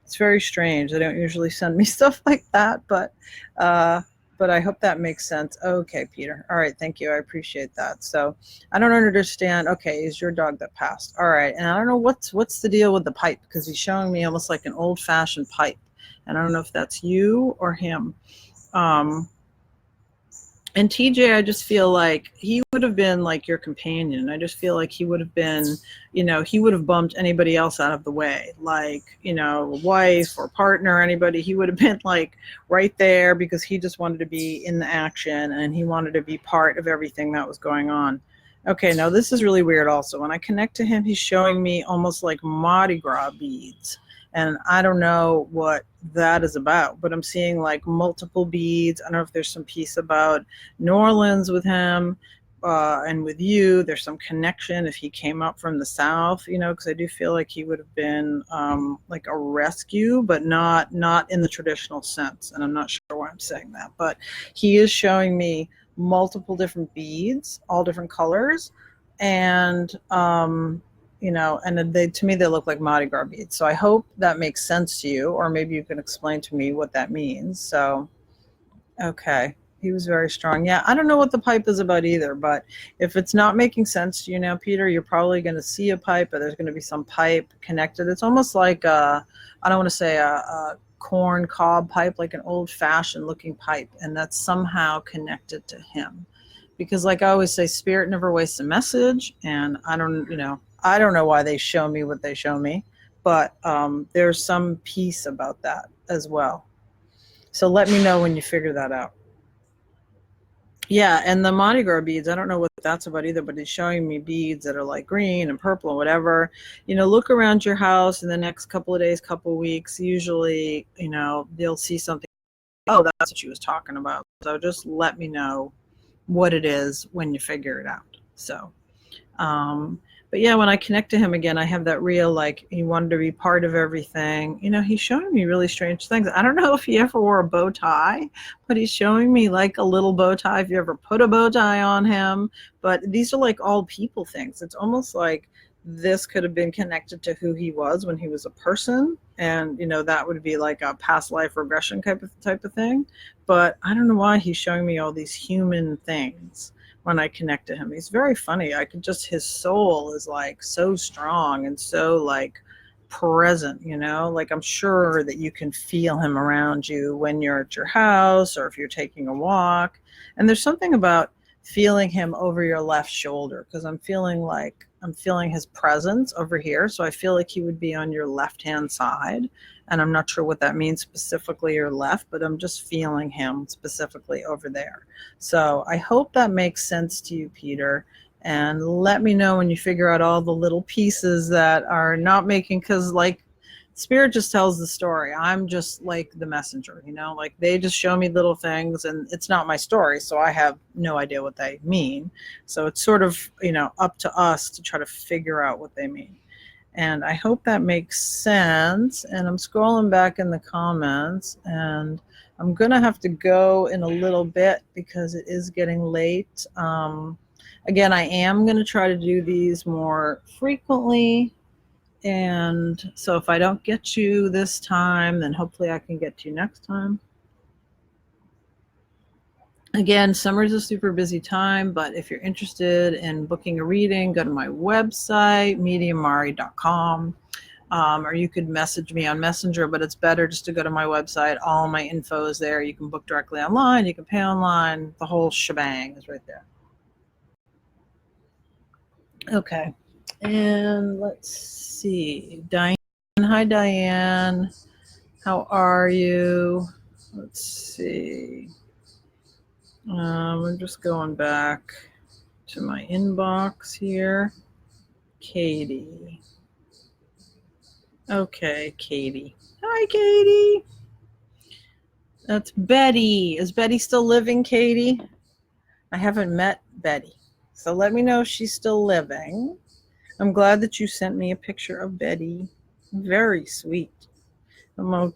[SPEAKER 1] It's very strange. They don't usually send me stuff like that, but I hope that makes sense. Okay, Peter. All right, thank you. I appreciate that. So I don't understand. Okay, is your dog that passed? All right, and I don't know what's the deal with the pipe, because he's showing me almost like an old-fashioned pipe, and I don't know if that's you or him. And TJ, I just feel like he would have been like your companion. I just feel like he would have been, he would have bumped anybody else out of the way, like, wife or partner, anybody. He would have been like right there because he just wanted to be in the action and he wanted to be part of everything that was going on. Okay, now this is really weird also. When I connect to him, he's showing me almost like Mardi Gras beads. And I don't know what that is about, but I'm seeing like multiple beads. I don't know if there's some piece about New Orleans with him, and with you. There's some connection if he came up from the South, because I do feel like he would have been like a rescue, but not in the traditional sense. And I'm not sure why I'm saying that, but he is showing me multiple different beads, all different colors, and and to me they look like Mardi Gras beads. So I hope that makes sense to you, or maybe you can explain to me what that means. So, okay, he was very strong. Yeah, I don't know what the pipe is about either, but if it's not making sense to you now, Peter, you're probably going to see a pipe, or there's going to be some pipe connected. It's almost like I don't want to say a corn cob pipe, like an old-fashioned looking pipe, and that's somehow connected to him. Because like I always say, spirit never wastes a message, and I don't know why they show me what they show me, but there's some piece about that as well. So let me know when you figure that out. Yeah, and the Mardi Gras beads, I don't know what that's about either, but it's showing me beads that are like green and purple and whatever. Look around your house in the next couple of days, couple of weeks. Usually, you'll see something. Oh, that's what she was talking about. So just let me know what it is when you figure it out. So, but yeah, when I connect to him again, I have that real, like, he wanted to be part of everything. He's showing me really strange things. I don't know if he ever wore a bow tie, but he's showing me like a little bow tie, if you ever put a bow tie on him. But these are like all people things. It's almost like this could have been connected to who he was when he was a person. And, that would be like a past life regression type of thing. But I don't know why he's showing me all these human things when I connect to him. He's very funny. His soul is like so strong and so like present, like I'm sure that you can feel him around you when you're at your house or if you're taking a walk. And there's something about feeling him over your left shoulder, because I'm feeling his presence over here. So I feel like he would be on your left hand side. And I'm not sure what that means specifically, your left, but I'm just feeling him specifically over there. So I hope that makes sense to you, Peter. And let me know when you figure out all the little pieces that are not making, because like Spirit just tells the story. I'm just like the messenger, like they just show me little things and it's not my story. So I have no idea what they mean. So it's sort of, up to us to try to figure out what they mean. And I hope that makes sense. And I'm scrolling back in the comments, and I'm going to have to go in a little bit because it is getting late. Again, I am going to try to do these more frequently. And so if I don't get you this time, then hopefully I can get to you next time. Again, summer is a super busy time, but if you're interested in booking a reading, go to my website, mediummari.com, or you could message me on Messenger, but it's better just to go to my website. All my info is there. You can book directly online, you can pay online, the whole shebang is right there. Okay, and let's see. Diane, hi Diane. How are you? Let's see. I'm just going back to my inbox here. Katie. Okay, Katie. Hi, Katie. That's Betty. Is Betty still living, Katie? I haven't met Betty, so let me know if she's still living. I'm glad that you sent me a picture of Betty. Very sweet.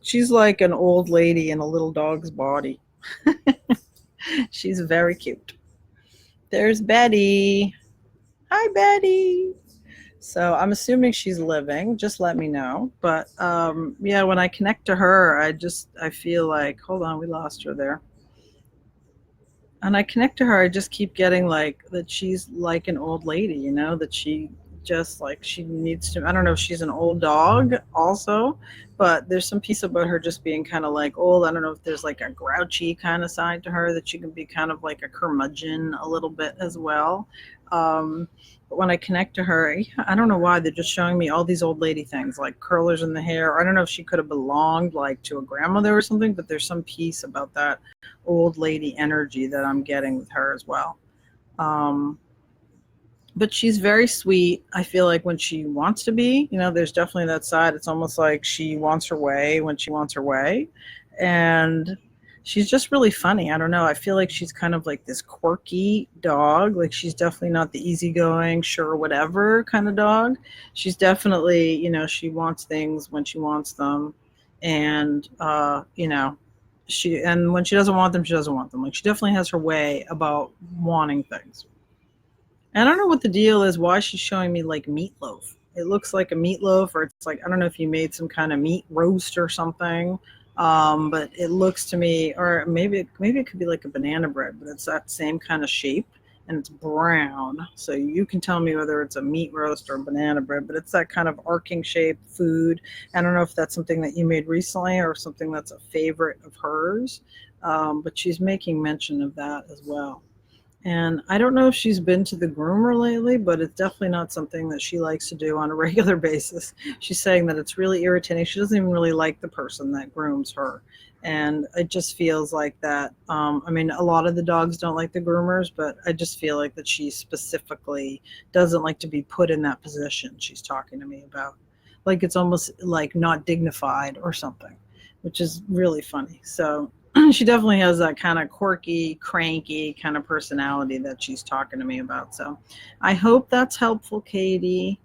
[SPEAKER 1] She's like an old lady in a little dog's body. She's very cute. There's Betty. Hi, Betty. So I'm assuming she's living. Just let me know. But yeah, when I connect to her, I feel like, hold on, we lost her there. And I connect to her, I just keep getting like that she's like an old lady, you know, that she just like she needs to, I don't know if she's an old dog also, but there's some piece about her just being kind of like old. I don't know if there's like a grouchy kind of side to her, that she can be kind of like a curmudgeon a little bit as well. But when I connect to her, I don't know why they're just showing me all these old lady things like curlers in the hair. I don't know if she could have belonged like to a grandmother or something, but there's some piece about that old lady energy that I'm getting with her as well. But she's very sweet. I feel like when she wants to be, you know, there's definitely that side. It's almost like she wants her way when she wants her way. And she's just really funny. I don't know. I feel like she's kind of like this quirky dog. Like she's definitely not the easygoing, sure, whatever kind of dog. She's definitely, you know, she wants things when she wants them. And, you know, and when she doesn't want them, she doesn't want them. Like she definitely has her way about wanting things. And I don't know what the deal is, why she's showing me like meatloaf. It looks like a meatloaf, or it's like, I don't know if you made some kind of meat roast or something. But it looks to me, or maybe it could be like a banana bread, but it's that same kind of shape and it's brown. So you can tell me whether it's a meat roast or a banana bread, but it's that kind of arcing shape food. I don't know if that's something that you made recently or something that's a favorite of hers. But she's making mention of that as well. And I don't know if she's been to the groomer lately, but it's definitely not something that she likes to do on a regular basis. She's saying that it's really irritating. She doesn't even really like the person that grooms her. And it just feels like that. I mean, a lot of the dogs don't like the groomers, but I just feel like that she specifically doesn't like to be put in that position she's talking to me about. Like it's almost like not dignified or something, which is really funny. So she definitely has that kind of quirky, cranky kind of personality that she's talking to me about. So I hope that's helpful, Katie.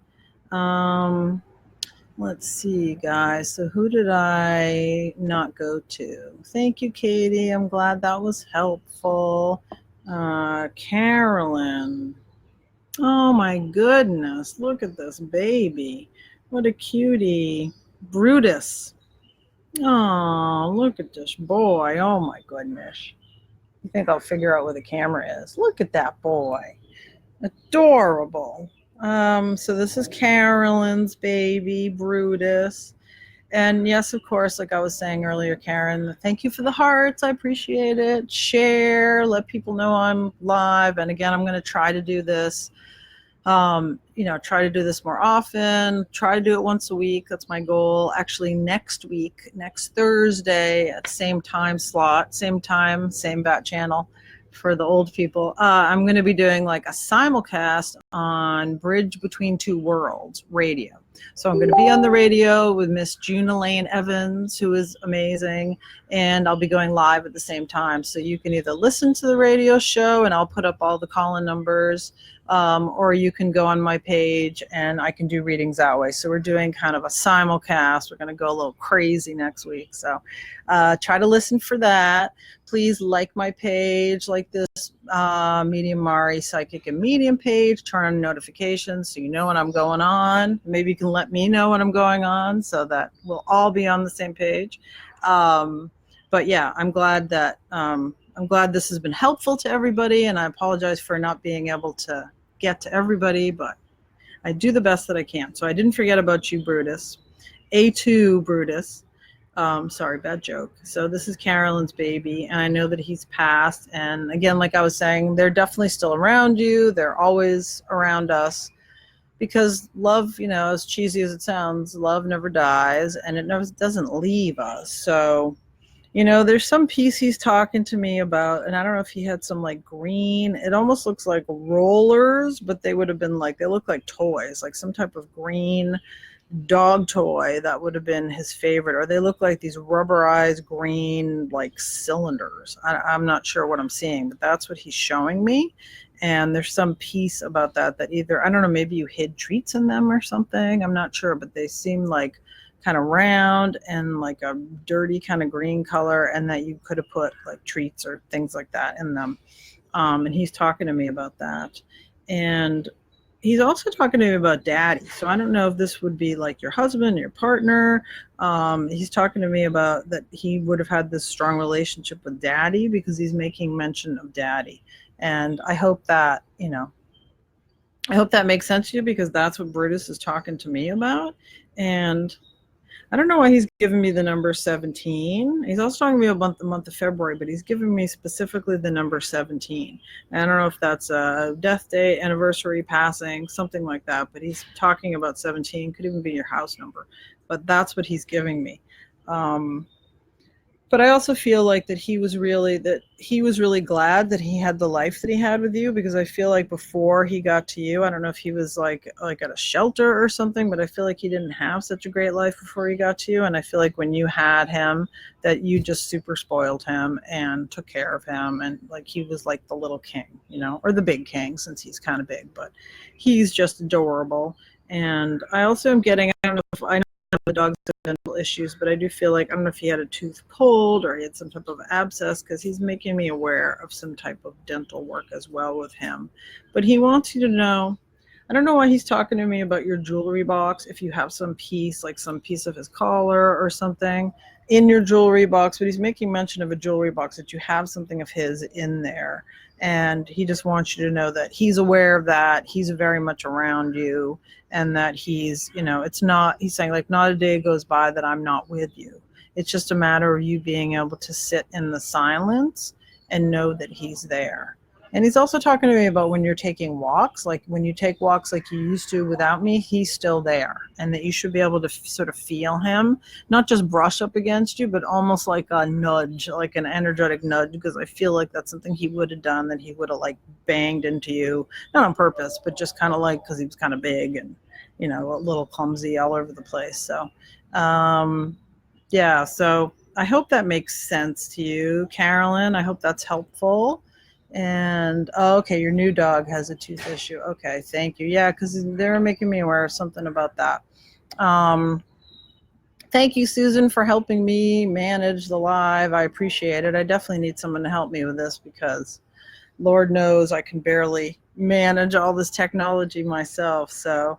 [SPEAKER 1] Let's see, guys. So who did I not go to? Thank you, Katie. I'm glad that was helpful. Carolyn. Oh my goodness. Look at this baby. What a cutie. Brutus. Oh, look at this boy. Oh my goodness. I think I'll figure out where the camera is. Look at that boy. Adorable. So this is Carolyn's baby, Brutus. And yes, of course, like I was saying earlier, Karen, thank you for the hearts. I appreciate it. Share, let people know I'm live. And again, I'm going to try to do this. Try to do this more often, try to do it once a week. That's my goal. Actually, next week, next Thursday at the same time slot, same time, same bat channel for the old people. I'm going to be doing like a simulcast on Bridge Between Two Worlds radio. So I'm going to be on the radio with Miss June Elaine Evans, who is amazing, and I'll be going live at the same time. So you can either listen to the radio show, and I'll put up all the call-in numbers, or you can go on my page and I can do readings that way. So we're doing kind of a simulcast. We're going to go a little crazy next week. So try to listen for that. Please like my page, like this Medium Mari Psychic and Medium page. Turn on notifications so you know when I'm going on. Maybe you can let me know when I'm going on so that we'll all be on the same page. But yeah, I'm glad this has been helpful to everybody, and I apologize for not being able to get to everybody, but I do the best that I can. So I didn't forget about you, Brutus. A2 Brutus. Sorry, bad joke. So this is Carolyn's baby, and I know that he's passed. And again, like I was saying, they're definitely still around you. They're always around us because love, as cheesy as it sounds, love never dies, and it never doesn't leave us. So there's some piece he's talking to me about, and I don't know if he had some like green, it almost looks like rollers, but they would have been they look like toys, like some type of green dog toy that would have been his favorite, or they look like these rubberized green like cylinders. I'm not sure what I'm seeing, but that's what he's showing me. And there's some piece about that either, I don't know, maybe you hid treats in them or something. I'm not sure, but they seem like kind of round and like a dirty kind of green color, and that you could have put like treats or things like that in them. And he's talking to me about that. And he's also talking to me about daddy. So I don't know if this would be like your husband, your partner. He's talking to me about that he would have had this strong relationship with daddy because he's making mention of daddy. And I hope that, makes sense to you, because that's what Brutus is talking to me about. And I don't know why he's giving me the number 17. He's also talking to me about the month of February, but he's giving me specifically the number 17. And I don't know if that's a death day, anniversary, passing, something like that, but he's talking about 17. Could even be your house number, but that's what he's giving me. But I also feel like that he was really glad that he had the life that he had with you, because I feel like before he got to you, I don't know if he was like at a shelter or something, but I feel like he didn't have such a great life before he got to you. And I feel like when you had him, that you just super spoiled him and took care of him, and like he was like the little king, or the big king, since he's kind of big, but he's just adorable. And I also am getting, I don't know if I know the dog's dental issues, but I do feel like, I don't know if he had a tooth pulled or he had some type of abscess, because he's making me aware of some type of dental work as well with him. But he wants you to know, I don't know why he's talking to me about your jewelry box, if you have some piece, like some piece of his collar or something in your jewelry box, but he's making mention of a jewelry box, that you have something of his in there. And he just wants you to know that he's aware of that. He's very much around you, and that he's, he's saying like, not a day goes by that I'm not with you. It's just a matter of you being able to sit in the silence and know that he's there. And he's also talking to me about when you're taking walks, like when you take walks like you used to without me, he's still there, and that you should be able to sort of feel him, not just brush up against you, but almost like a nudge, like an energetic nudge, because I feel like that's something he would have done, that he would have like banged into you, not on purpose, but just kind of like, because he was kind of big and, a little clumsy all over the place. So, yeah, so I hope that makes sense to you, Carolyn. I hope that's helpful. And okay, your new dog has a tooth issue. Okay, thank you. Yeah, because they're making me aware of something about that. Thank you, Susan, for helping me manage the live. I appreciate it. I definitely need someone to help me with this, because Lord knows I can barely manage all this technology myself. So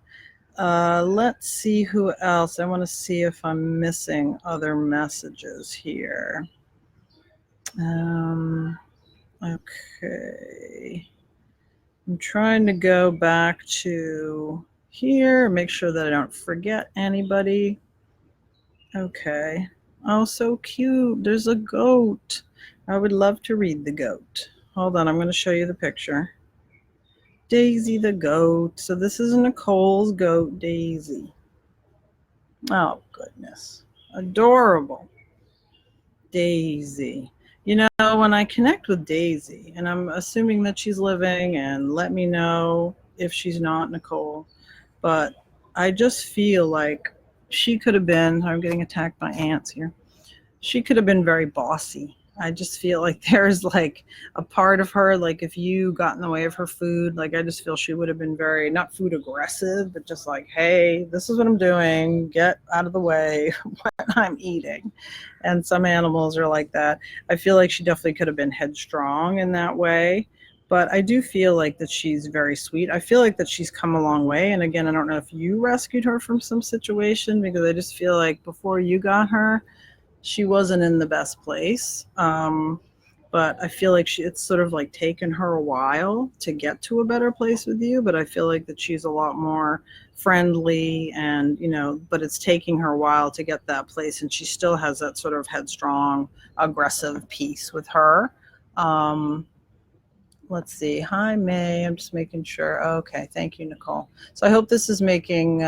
[SPEAKER 1] let's see who else. I want to see if I'm missing other messages here. Okay. I'm trying to go back to here, make sure that I don't forget anybody. Okay. Oh, so cute. There's a goat. I would love to read the goat. Hold on, I'm going to show you the picture. Daisy the goat. So this is Nicole's goat, Daisy. Oh, goodness. Adorable. Daisy. When I connect with Daisy, and I'm assuming that she's living, and let me know if she's not, Nicole, but I just feel like she could have been, I'm getting attacked by ants here. She could have been very bossy. I just feel like there's like a part of her, like if you got in the way of her food, like I just feel she would have been very, not food aggressive, but just like, hey, this is what I'm doing, get out of the way when I'm eating. And some animals are like that. I feel like she definitely could have been headstrong in that way. But I do feel like that she's very sweet. I feel like that she's come a long way. And again, I don't know if you rescued her from some situation, because I just feel like before you got her, she wasn't in the best place. But I feel like it's sort of like taken her a while to get to a better place with you. But I feel like that she's a lot more friendly, and, but it's taking her a while to get that place. And she still has that sort of headstrong, aggressive piece with her. Um, Let's see. Hi, May. I'm just making sure. Okay, thank you, Nicole. So I hope this is making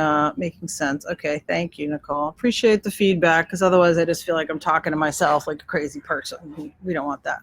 [SPEAKER 1] sense. Okay, thank you, Nicole. Appreciate the feedback, because otherwise I just feel like I'm talking to myself like a crazy person. We don't want that.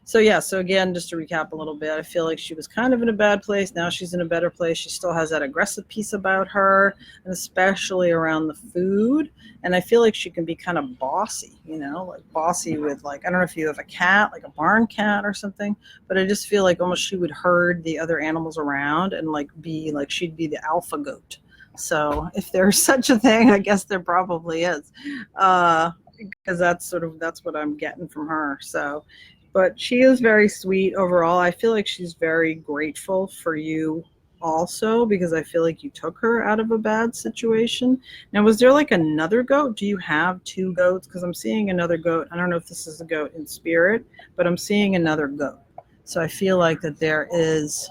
[SPEAKER 1] So yeah, so again, just to recap a little bit, I feel like she was kind of in a bad place. Now she's in a better place. She still has that aggressive piece about her, and especially around the food. And I feel like she can be kind of bossy, like bossy with, like, I don't know if you have a cat, like a barn cat or something, but I just feel like almost she would herd the other animals around and like be like, she'd be the alpha goat. So if there's such a thing, I guess there probably is. Because that's what I'm getting from her. So, but she is very sweet overall. I feel like she's very grateful for you also, because I feel like you took her out of a bad situation. Now, was there like another goat? Do you have two goats? Because I'm seeing another goat. I don't know if this is a goat in spirit, but I'm seeing another goat. So I feel like that there is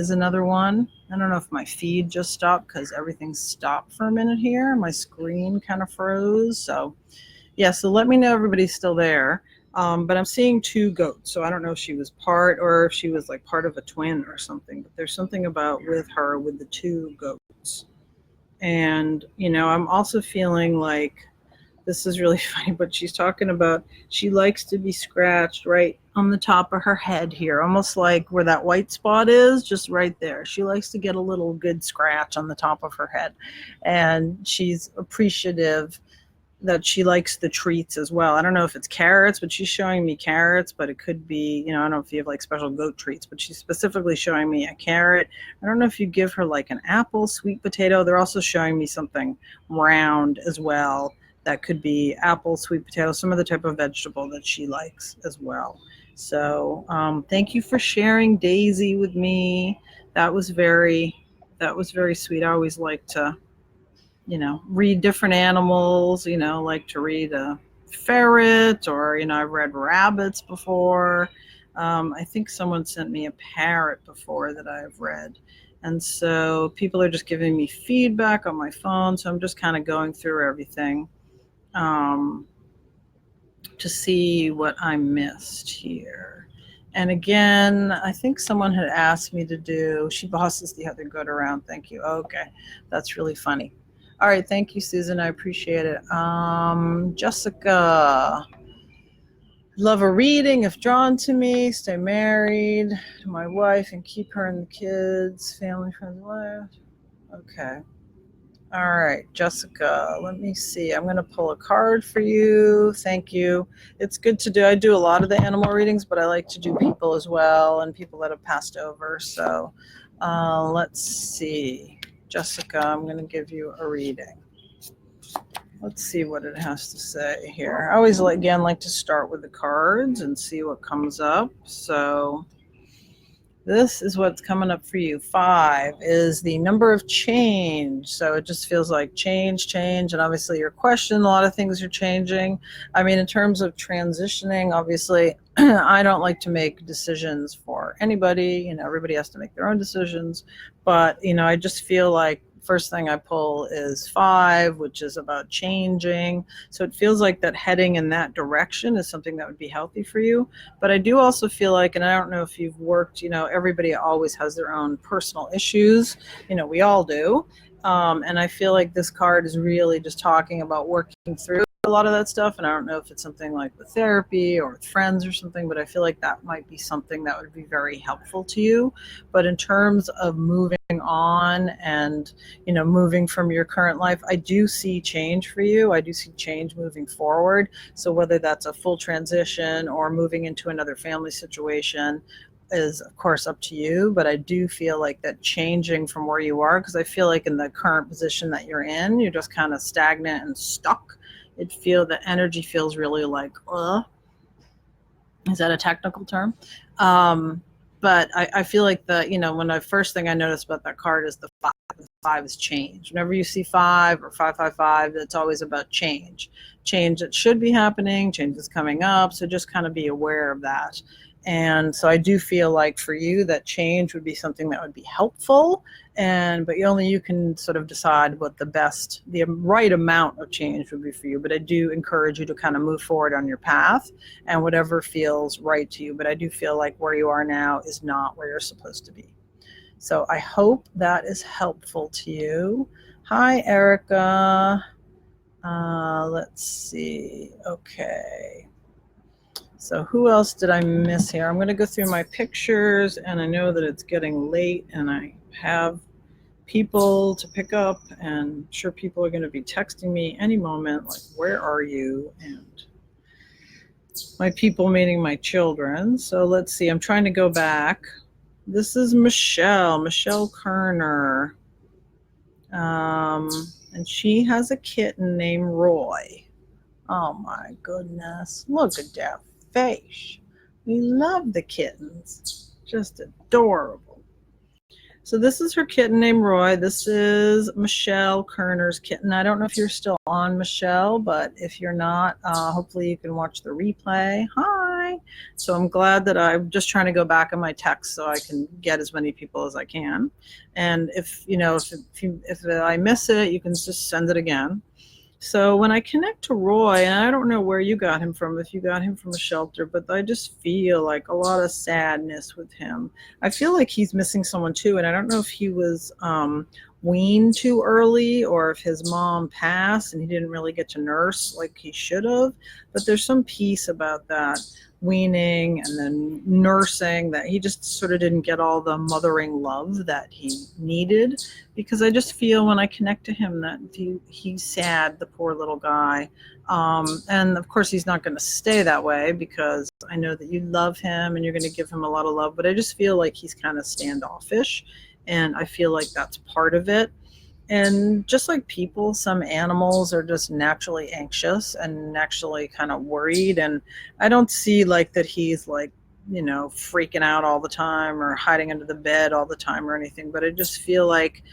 [SPEAKER 1] another one. I don't know if my feed just stopped because everything stopped for a minute here. My screen kind of froze. So yeah, so let me know everybody's still there. But I'm seeing two goats, so I don't know if she was part, or if she was like part of a twin or something. But there's something about with her with the two goats. And, I'm also feeling like, this is really funny, but she's talking about she likes to be scratched right on the top of her head here, almost like where that white spot is, just right there. She likes to get a little good scratch on the top of her head. And she's appreciative that she likes the treats as well. I don't know if it's carrots, but she's showing me carrots, but it could be, I don't know if you have like special goat treats, but she's specifically showing me a carrot. I don't know if you give her like an apple, sweet potato. They're also showing me something round as well. That could be apple, sweet potato, some other type of vegetable that she likes as well. So thank you for sharing Daisy with me. That was very sweet. I always like to read different animals, like to read a ferret, or, I've read rabbits before. I think someone sent me a parrot before that I've read. And so people are just giving me feedback on my phone. So I'm just kind of going through everything to see what I missed here. And again, I think someone had asked me to do, she bosses the other goat around. Thank you. Okay. That's really funny. All right, thank you, Susan. I appreciate it. Jessica, love a reading if drawn to me. Stay married to my wife and keep her and the kids. Family, friends, life. Okay. All right, Jessica, let me see. I'm going to pull a card for you. Thank you. It's good to do. I do a lot of the animal readings, but I like to do people as well, and people that have passed over. So let's see. Jessica, I'm going to give you a reading. Let's see what it has to say here. I always, again, like to start with the cards and see what comes up. So this is what's coming up for you. 5 is the number of change. So it just feels like change. And obviously your question, a lot of things are changing. I mean, in terms of transitioning, obviously, I don't like to make decisions for anybody. Everybody has to make their own decisions. But, I just feel like first thing I pull is 5, which is about changing. So it feels like that heading in that direction is something that would be healthy for you. But I do also feel like, and I don't know if you've worked, everybody always has their own personal issues. We all do. And I feel like this card is really just talking about working through a lot of that stuff, and I don't know if it's something like with therapy or with friends or something, but I feel like that might be something that would be very helpful to you. But in terms of moving on and, moving from your current life, I do see change for you. I do see change moving forward. So whether that's a full transition or moving into another family situation is of course up to you, but I do feel like that changing from where you are, because I feel like in the current position that you're in, you're just kind of stagnant and stuck. The energy feels really like, is that a technical term? But I feel like when the first thing I noticed about that card is the five. The five is change. Whenever you see 5 or 555, it's always about change that should be happening, change that's coming up. So just kind of be aware of that. And so I do feel like for you that change would be something that would be helpful, but only you can sort of decide what the right amount of change would be for you. But I do encourage you to kind of move forward on your path and whatever feels right to you. But I do feel like where you are now is not where you're supposed to be. So I hope that is helpful to you. Hi, Erica. Let's see. Okay. So who else did I miss here? I'm going to go through my pictures, and I know that it's getting late and I have people to pick up, and I'm sure people are going to be texting me any moment, like, where are you? And my people meaning my children. So let's see. I'm trying to go back. This is Michelle Kerner. And she has a kitten named Roy. Oh my goodness. Look at that face. We love the kittens. Just adorable. So this is her kitten named Roy. This is Michelle Kerner's kitten. I don't know if you're still on, Michelle, but if you're not, hopefully you can watch the replay. Hi. So I'm glad that I'm just trying to go back in my text so I can get as many people as I can. And if I miss it, you can just send it again. So when I connect to Roy, and I don't know where you got him from, if you got him from a shelter, but I just feel like a lot of sadness with him. I feel like he's missing someone too, and I don't know if he was weaned too early or if his mom passed and he didn't really get to nurse like he should have, but there's some piece about that weaning and then nursing that he just sort of didn't get all the mothering love that he needed, because I just feel when I connect to him that he's sad, the poor little guy. And of course he's not going to stay that way, because I know that you love him and you're going to give him a lot of love, but I just feel like he's kind of standoffish, and I feel like that's part of it. And just like people, some animals are just naturally anxious and naturally kind of worried. And I don't see like that he's like, freaking out all the time or hiding under the bed all the time or anything. But I just feel like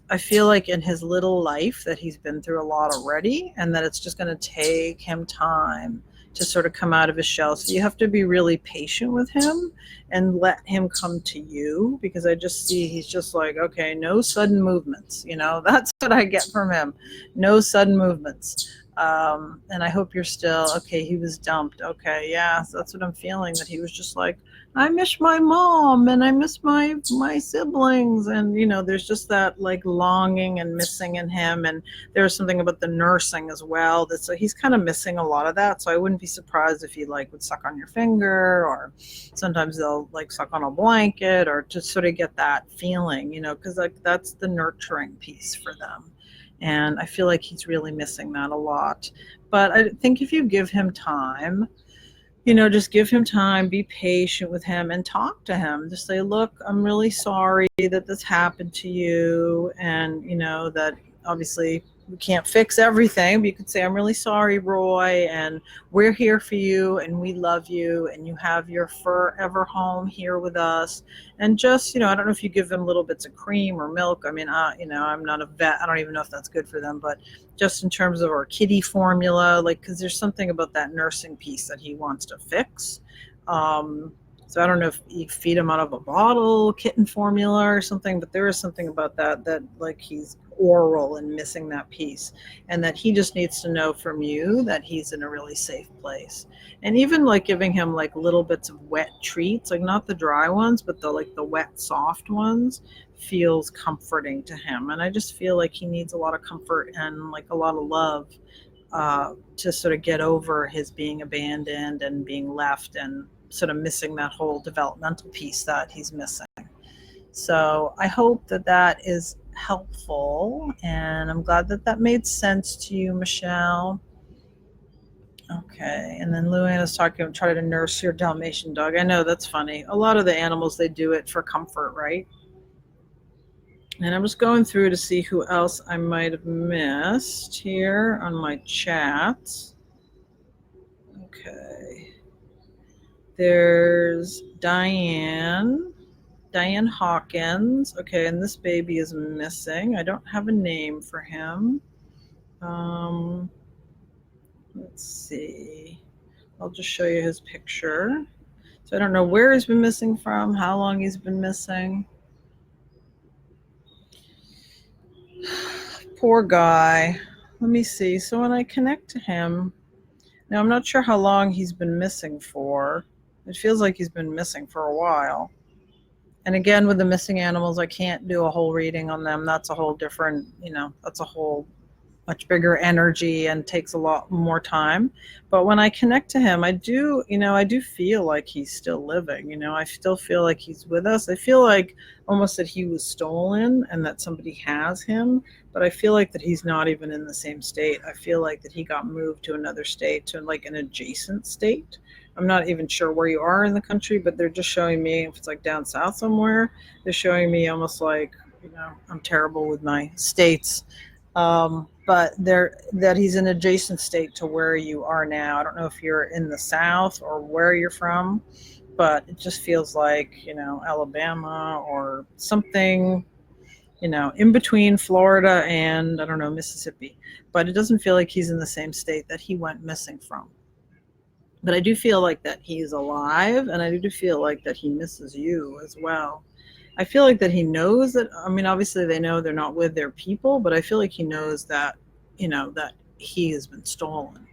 [SPEAKER 1] I feel like in his little life that he's been through a lot already, and that it's just going to take him time to sort of come out of his shell. So you have to be really patient with him and let him come to you, because I just see he's just like, okay, no sudden movements. That's what I get from him. No sudden movements. And I hope you're still okay. He was dumped. Okay. Yeah. So that's what I'm feeling, that he was just like, I miss my mom and I miss my siblings. And, there's just that like longing and missing in him. And there's something about the nursing as well. So he's kind of missing a lot of that. So I wouldn't be surprised if he like would suck on your finger, or sometimes they'll like suck on a blanket, or just sort of get that feeling, because like that's the nurturing piece for them. And I feel like he's really missing that a lot. But I think if you give him time, just give him time, be patient with him, and talk to him. Just say, look, I'm really sorry that this happened to you. And, that obviously we can't fix everything, but you could say, I'm really sorry, Roy, and we're here for you, and we love you, and you have your forever home here with us. And just, I don't know if you give them little bits of cream or milk. I mean, I'm not a vet. I don't even know if that's good for them, but just in terms of our kitty formula, like, because there's something about that nursing piece that he wants to fix. So I don't know if you feed him out of a bottle, kitten formula or something, but there is something about that like he's oral and missing that piece, and that he just needs to know from you that he's in a really safe place. And even like giving him like little bits of wet treats, like not the dry ones, but the wet, soft ones, feels comforting to him. And I just feel like he needs a lot of comfort and like a lot of love to sort of get over his being abandoned and being left and sort of missing that whole developmental piece that he's missing. So I hope that that is helpful, and I'm glad that that made sense to you, Michelle. Okay, and then Luann is talking, try to nurse your Dalmatian dog. I know, that's funny. A lot of the animals, they do it for comfort, right? And I'm just going through to see who else I might have missed here on my chat. Okay. There's Diane Hawkins. Okay, and this baby is missing. I don't have a name for him. Let's see. I'll just show you his picture. So I don't know where he's been missing from, how long he's been missing. Poor guy. Let me see. So when I connect to him, now I'm not sure how long he's been missing for. It feels like he's been missing for a while. And again, with the missing animals, I can't do a whole reading on them. That's a whole different, that's a whole much bigger energy and takes a lot more time. But when I connect to him, I do feel like he's still living. I still feel like he's with us. I feel like almost that he was stolen and that somebody has him, but I feel like that he's not even in the same state. I feel like that he got moved to another state, to like an adjacent state. I'm not even sure where you are in the country, but they're just showing me, if it's like down south somewhere, they're showing me almost like, I'm terrible with my states. But that he's an adjacent state to where you are now. I don't know if you're in the South or where you're from, but it just feels like, Alabama or something, in between Florida and, I don't know, Mississippi. But it doesn't feel like he's in the same state that he went missing from. But I do feel like that he's alive, and I do feel like that he misses you as well. I feel like that he knows that, obviously they know they're not with their people, but I feel like he knows that, that he has been stolen.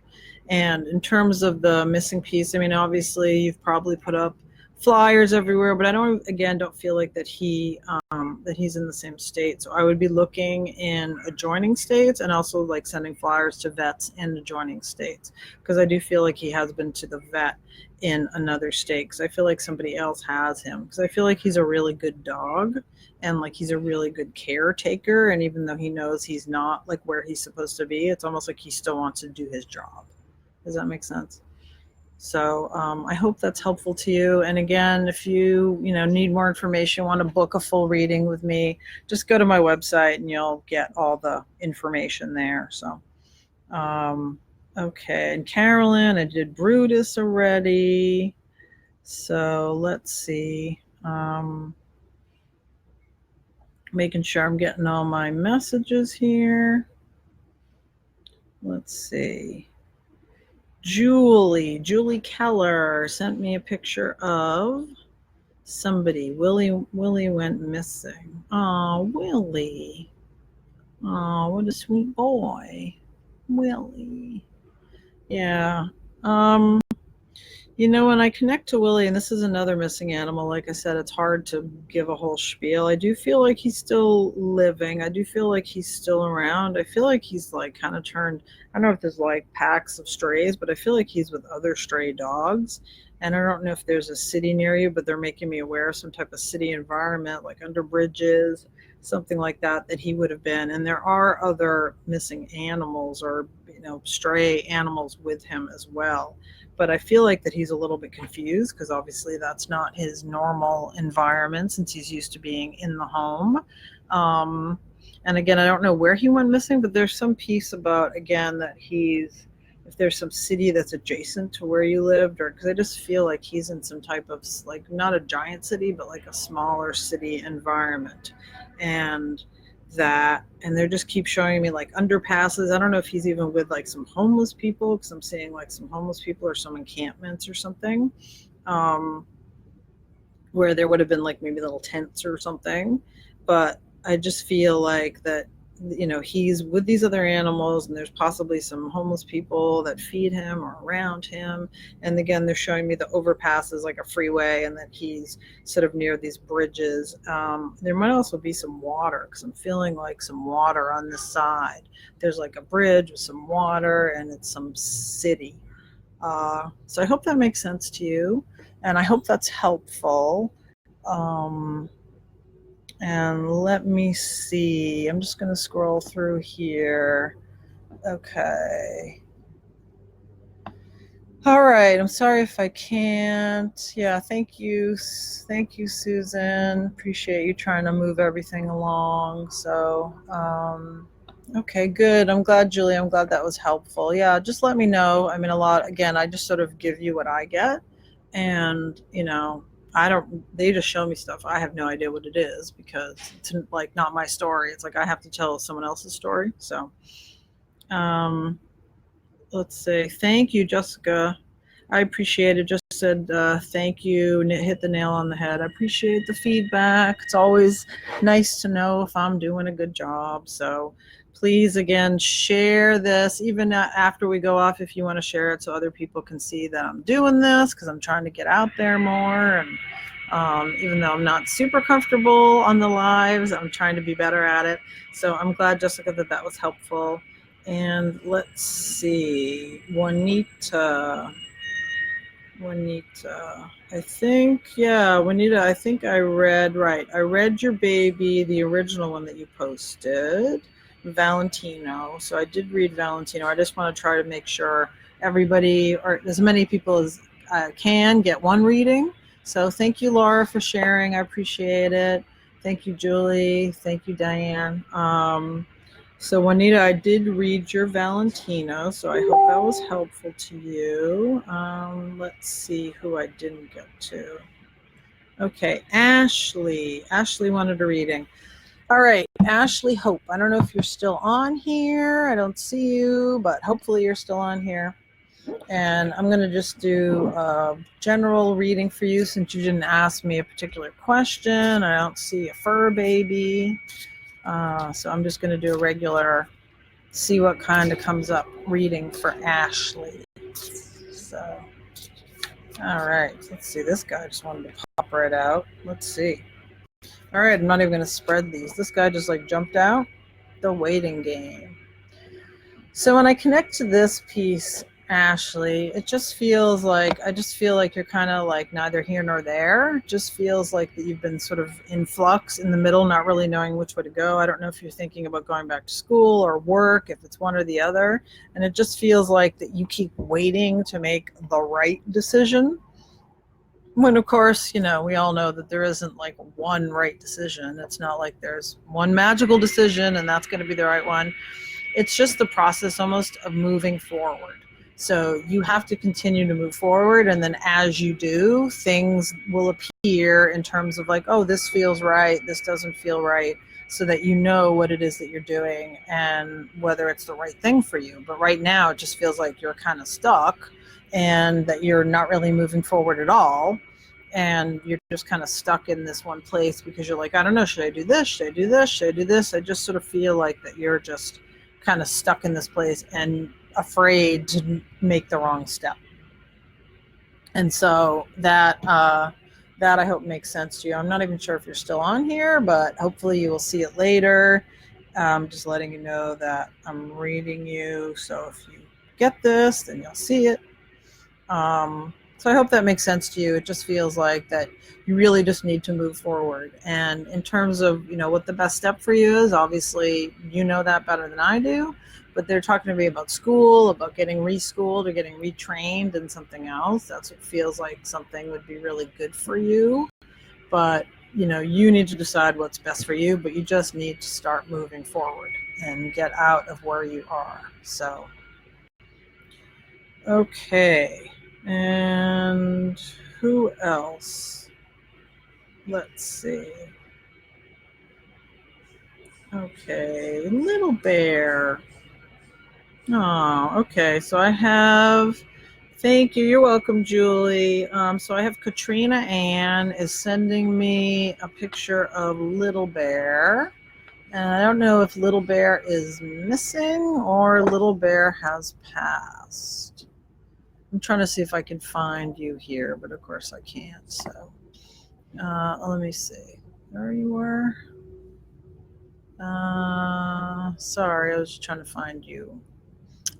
[SPEAKER 1] And in terms of the missing piece, obviously you've probably put up flyers everywhere, but I don't feel like that that he's in the same state. So I would be looking in adjoining states and also like sending flyers to vets in adjoining states, because I do feel like he has been to the vet in another state, because I feel like somebody else has him, because I feel like he's a really good dog and like he's a really good caretaker, and even though he knows he's not like where he's supposed to be, it's almost like he still wants to do his job. Does that make sense? So I hope that's helpful to you. And again, if you need more information, want to book a full reading with me, just go to my website and you'll get all the information there. So okay, and Carolyn, I did Brutus already. So let's see. Making sure I'm getting all my messages here. Let's see. Julie Keller sent me a picture of somebody. Willie went missing. Oh, Willie. Oh, what a sweet boy. Willie. Yeah. When I connect to Willie, and this is another missing animal, like I said, it's hard to give a whole spiel. I do feel like he's still living. I do feel like he's still around. I feel like he's like kind of turned, I don't know if there's like packs of strays, but I feel like he's with other stray dogs. And I don't know if there's a city near you, but they're making me aware of some type of city environment, like under bridges, something like that, that he would have been. And there are other missing animals or, stray animals with him as well. But I feel like that he's a little bit confused, because obviously that's not his normal environment since he's used to being in the home. And again, I don't know where he went missing, but there's some piece about, again, that if there's some city that's adjacent to where you lived, or because I just feel like he's in some type of, like, not a giant city, but like a smaller city environment. And they just keep showing me like underpasses. I don't know if he's even with like some homeless people, because I'm seeing like some homeless people or some encampments or something, where there would have been like maybe little tents or something. But I just feel like that you know, he's with these other animals and there's possibly some homeless people that feed him or around him. And again, they're showing me the overpasses like a freeway and that he's sort of near these bridges. There might also be some water because I'm feeling like some water on this side. There's like a bridge with some water and it's some city. So I hope that makes sense to you and I hope that's helpful. And let me see. I'm just going to scroll through here. Okay. All right. I'm sorry if I can't. Yeah, thank you. Thank you, Susan. Appreciate you trying to move everything along. So, okay, good. I'm glad, Julie. I'm glad that was helpful. Yeah, just let me know. I mean, again, I just sort of give you what I get. And, you know, they just show me stuff. I have no idea what it is because it's like not my story. It's like I have to tell someone else's story. So, let's say, thank you, Jessica. I appreciate it. Just said thank you, hit the nail on the head. I appreciate the feedback. It's always nice to know if I'm doing a good job. So please, again, share this even after we go off if you want to share it so other people can see that I'm doing this because I'm trying to get out there more. And even though I'm not super comfortable on the lives, I'm trying to be better at it. So I'm glad, Jessica, that was helpful. And let's see, Juanita, I think, yeah, Juanita, I think I read your baby, the original one that you posted, Valentino. So I did read Valentino. I just want to try to make sure everybody, or as many people as can, get one reading. So thank you, Laura, for sharing. I appreciate it. Thank you, Julie. Thank you, Diane. So Juanita, I did read your Valentino, so I hope that was helpful to you. Let's see who I didn't get to. Okay, Ashley. Ashley wanted a reading. All right, Ashley Hope. I don't know if you're still on here. I don't see you, but hopefully you're still on here. And I'm going to just do a general reading for you since you didn't ask me a particular question. I don't see a fur baby. So I'm just going to do a regular, see what kind of comes up reading for Ashley. So, all right, let's see. This guy just wanted to pop right out. Let's see. All right, I'm not even going to spread these. This guy just like jumped out. The waiting game. So when I connect to this piece, Ashley, it just feels like, I just feel like you're kind of like neither here nor there. It just feels like that you've been sort of in flux in the middle, not really knowing which way to go. I don't know if you're thinking about going back to school or work, if it's one or the other. And it just feels like that you keep waiting to make the right decision. When, of course, you know, we all know that there isn't like one right decision. It's not like there's one magical decision and that's going to be the right one. It's just the process almost of moving forward. So you have to continue to move forward. And then as you do, things will appear in terms of like, oh, this feels right. This doesn't feel right. So that you know what it is that you're doing and whether it's the right thing for you. But right now, it just feels like you're kind of stuck and that you're not really moving forward at all. And you're just kind of stuck in this one place because you're like, I don't know, should I do this? Should I do this? Should I do this? I just sort of feel like that you're just kind of stuck in this place and afraid to make the wrong step. And so that I hope makes sense to you. I'm not even sure if you're still on here, but hopefully you will see it later. Just letting you know that I'm reading you. So if you get this, then you'll see it. So I hope that makes sense to you. It just feels like that you really just need to move forward. And in terms of, you know, what the best step for you is, obviously you know that better than I do, but they're talking to me about school, about getting reschooled or getting retrained in something else. That's what feels like something would be really good for you. But, you know, you need to decide what's best for you, but you just need to start moving forward and get out of where you are. So, okay. And who else? Let's see. Okay, Little Bear. Oh, okay. So I have, thank you. You're welcome, Julie. So I have Katrina Ann is sending me a picture of Little Bear. And I don't know if Little Bear is missing or Little Bear has passed. I'm trying to see if I can find you here, but of course I can't. So let me see. There you were. Sorry, I was just trying to find you.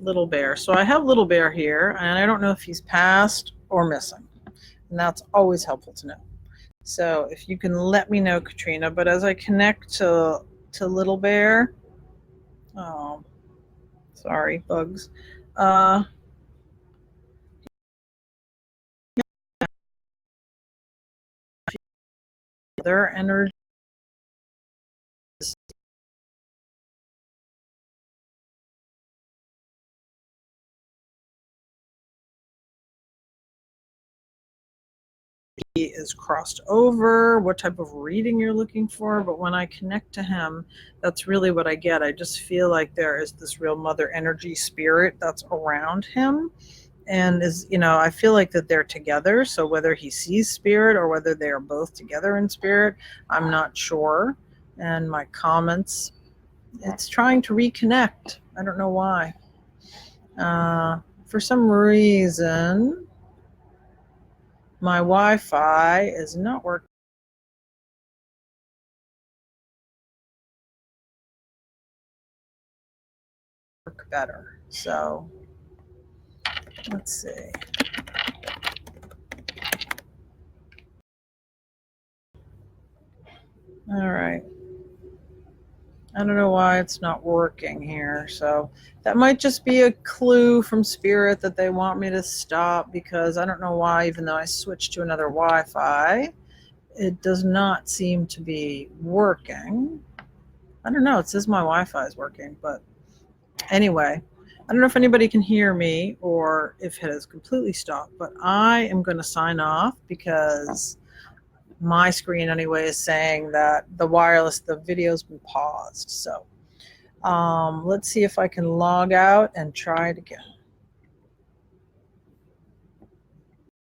[SPEAKER 1] Little Bear. So I have Little Bear here, and I don't know if he's passed or missing. And that's always helpful to know. So if you can let me know, Katrina. But as I connect to Little Bear, oh, sorry, bugs. Their energy is crossed over, what type of reading you're looking for. But when I connect to him, that's really what I get. I just feel like there is this real mother energy spirit that's around him. And is, I feel like that they're together. So whether he sees spirit or whether they are both together in spirit, I'm not sure. And my comments, it's trying to reconnect. I don't know why. For some reason, my Wi-Fi is not working better. So let's see. All right. I don't know why it's not working here. So that might just be a clue from Spirit that they want me to stop, because I don't know why, even though I switched to another Wi-Fi, it does not seem to be working. I don't know. It says my Wi-Fi is working, but anyway, I don't know if anybody can hear me or if it has completely stopped, but I am going to sign off because my screen anyway is saying that the video's been paused. So let's see if I can log out and try it again.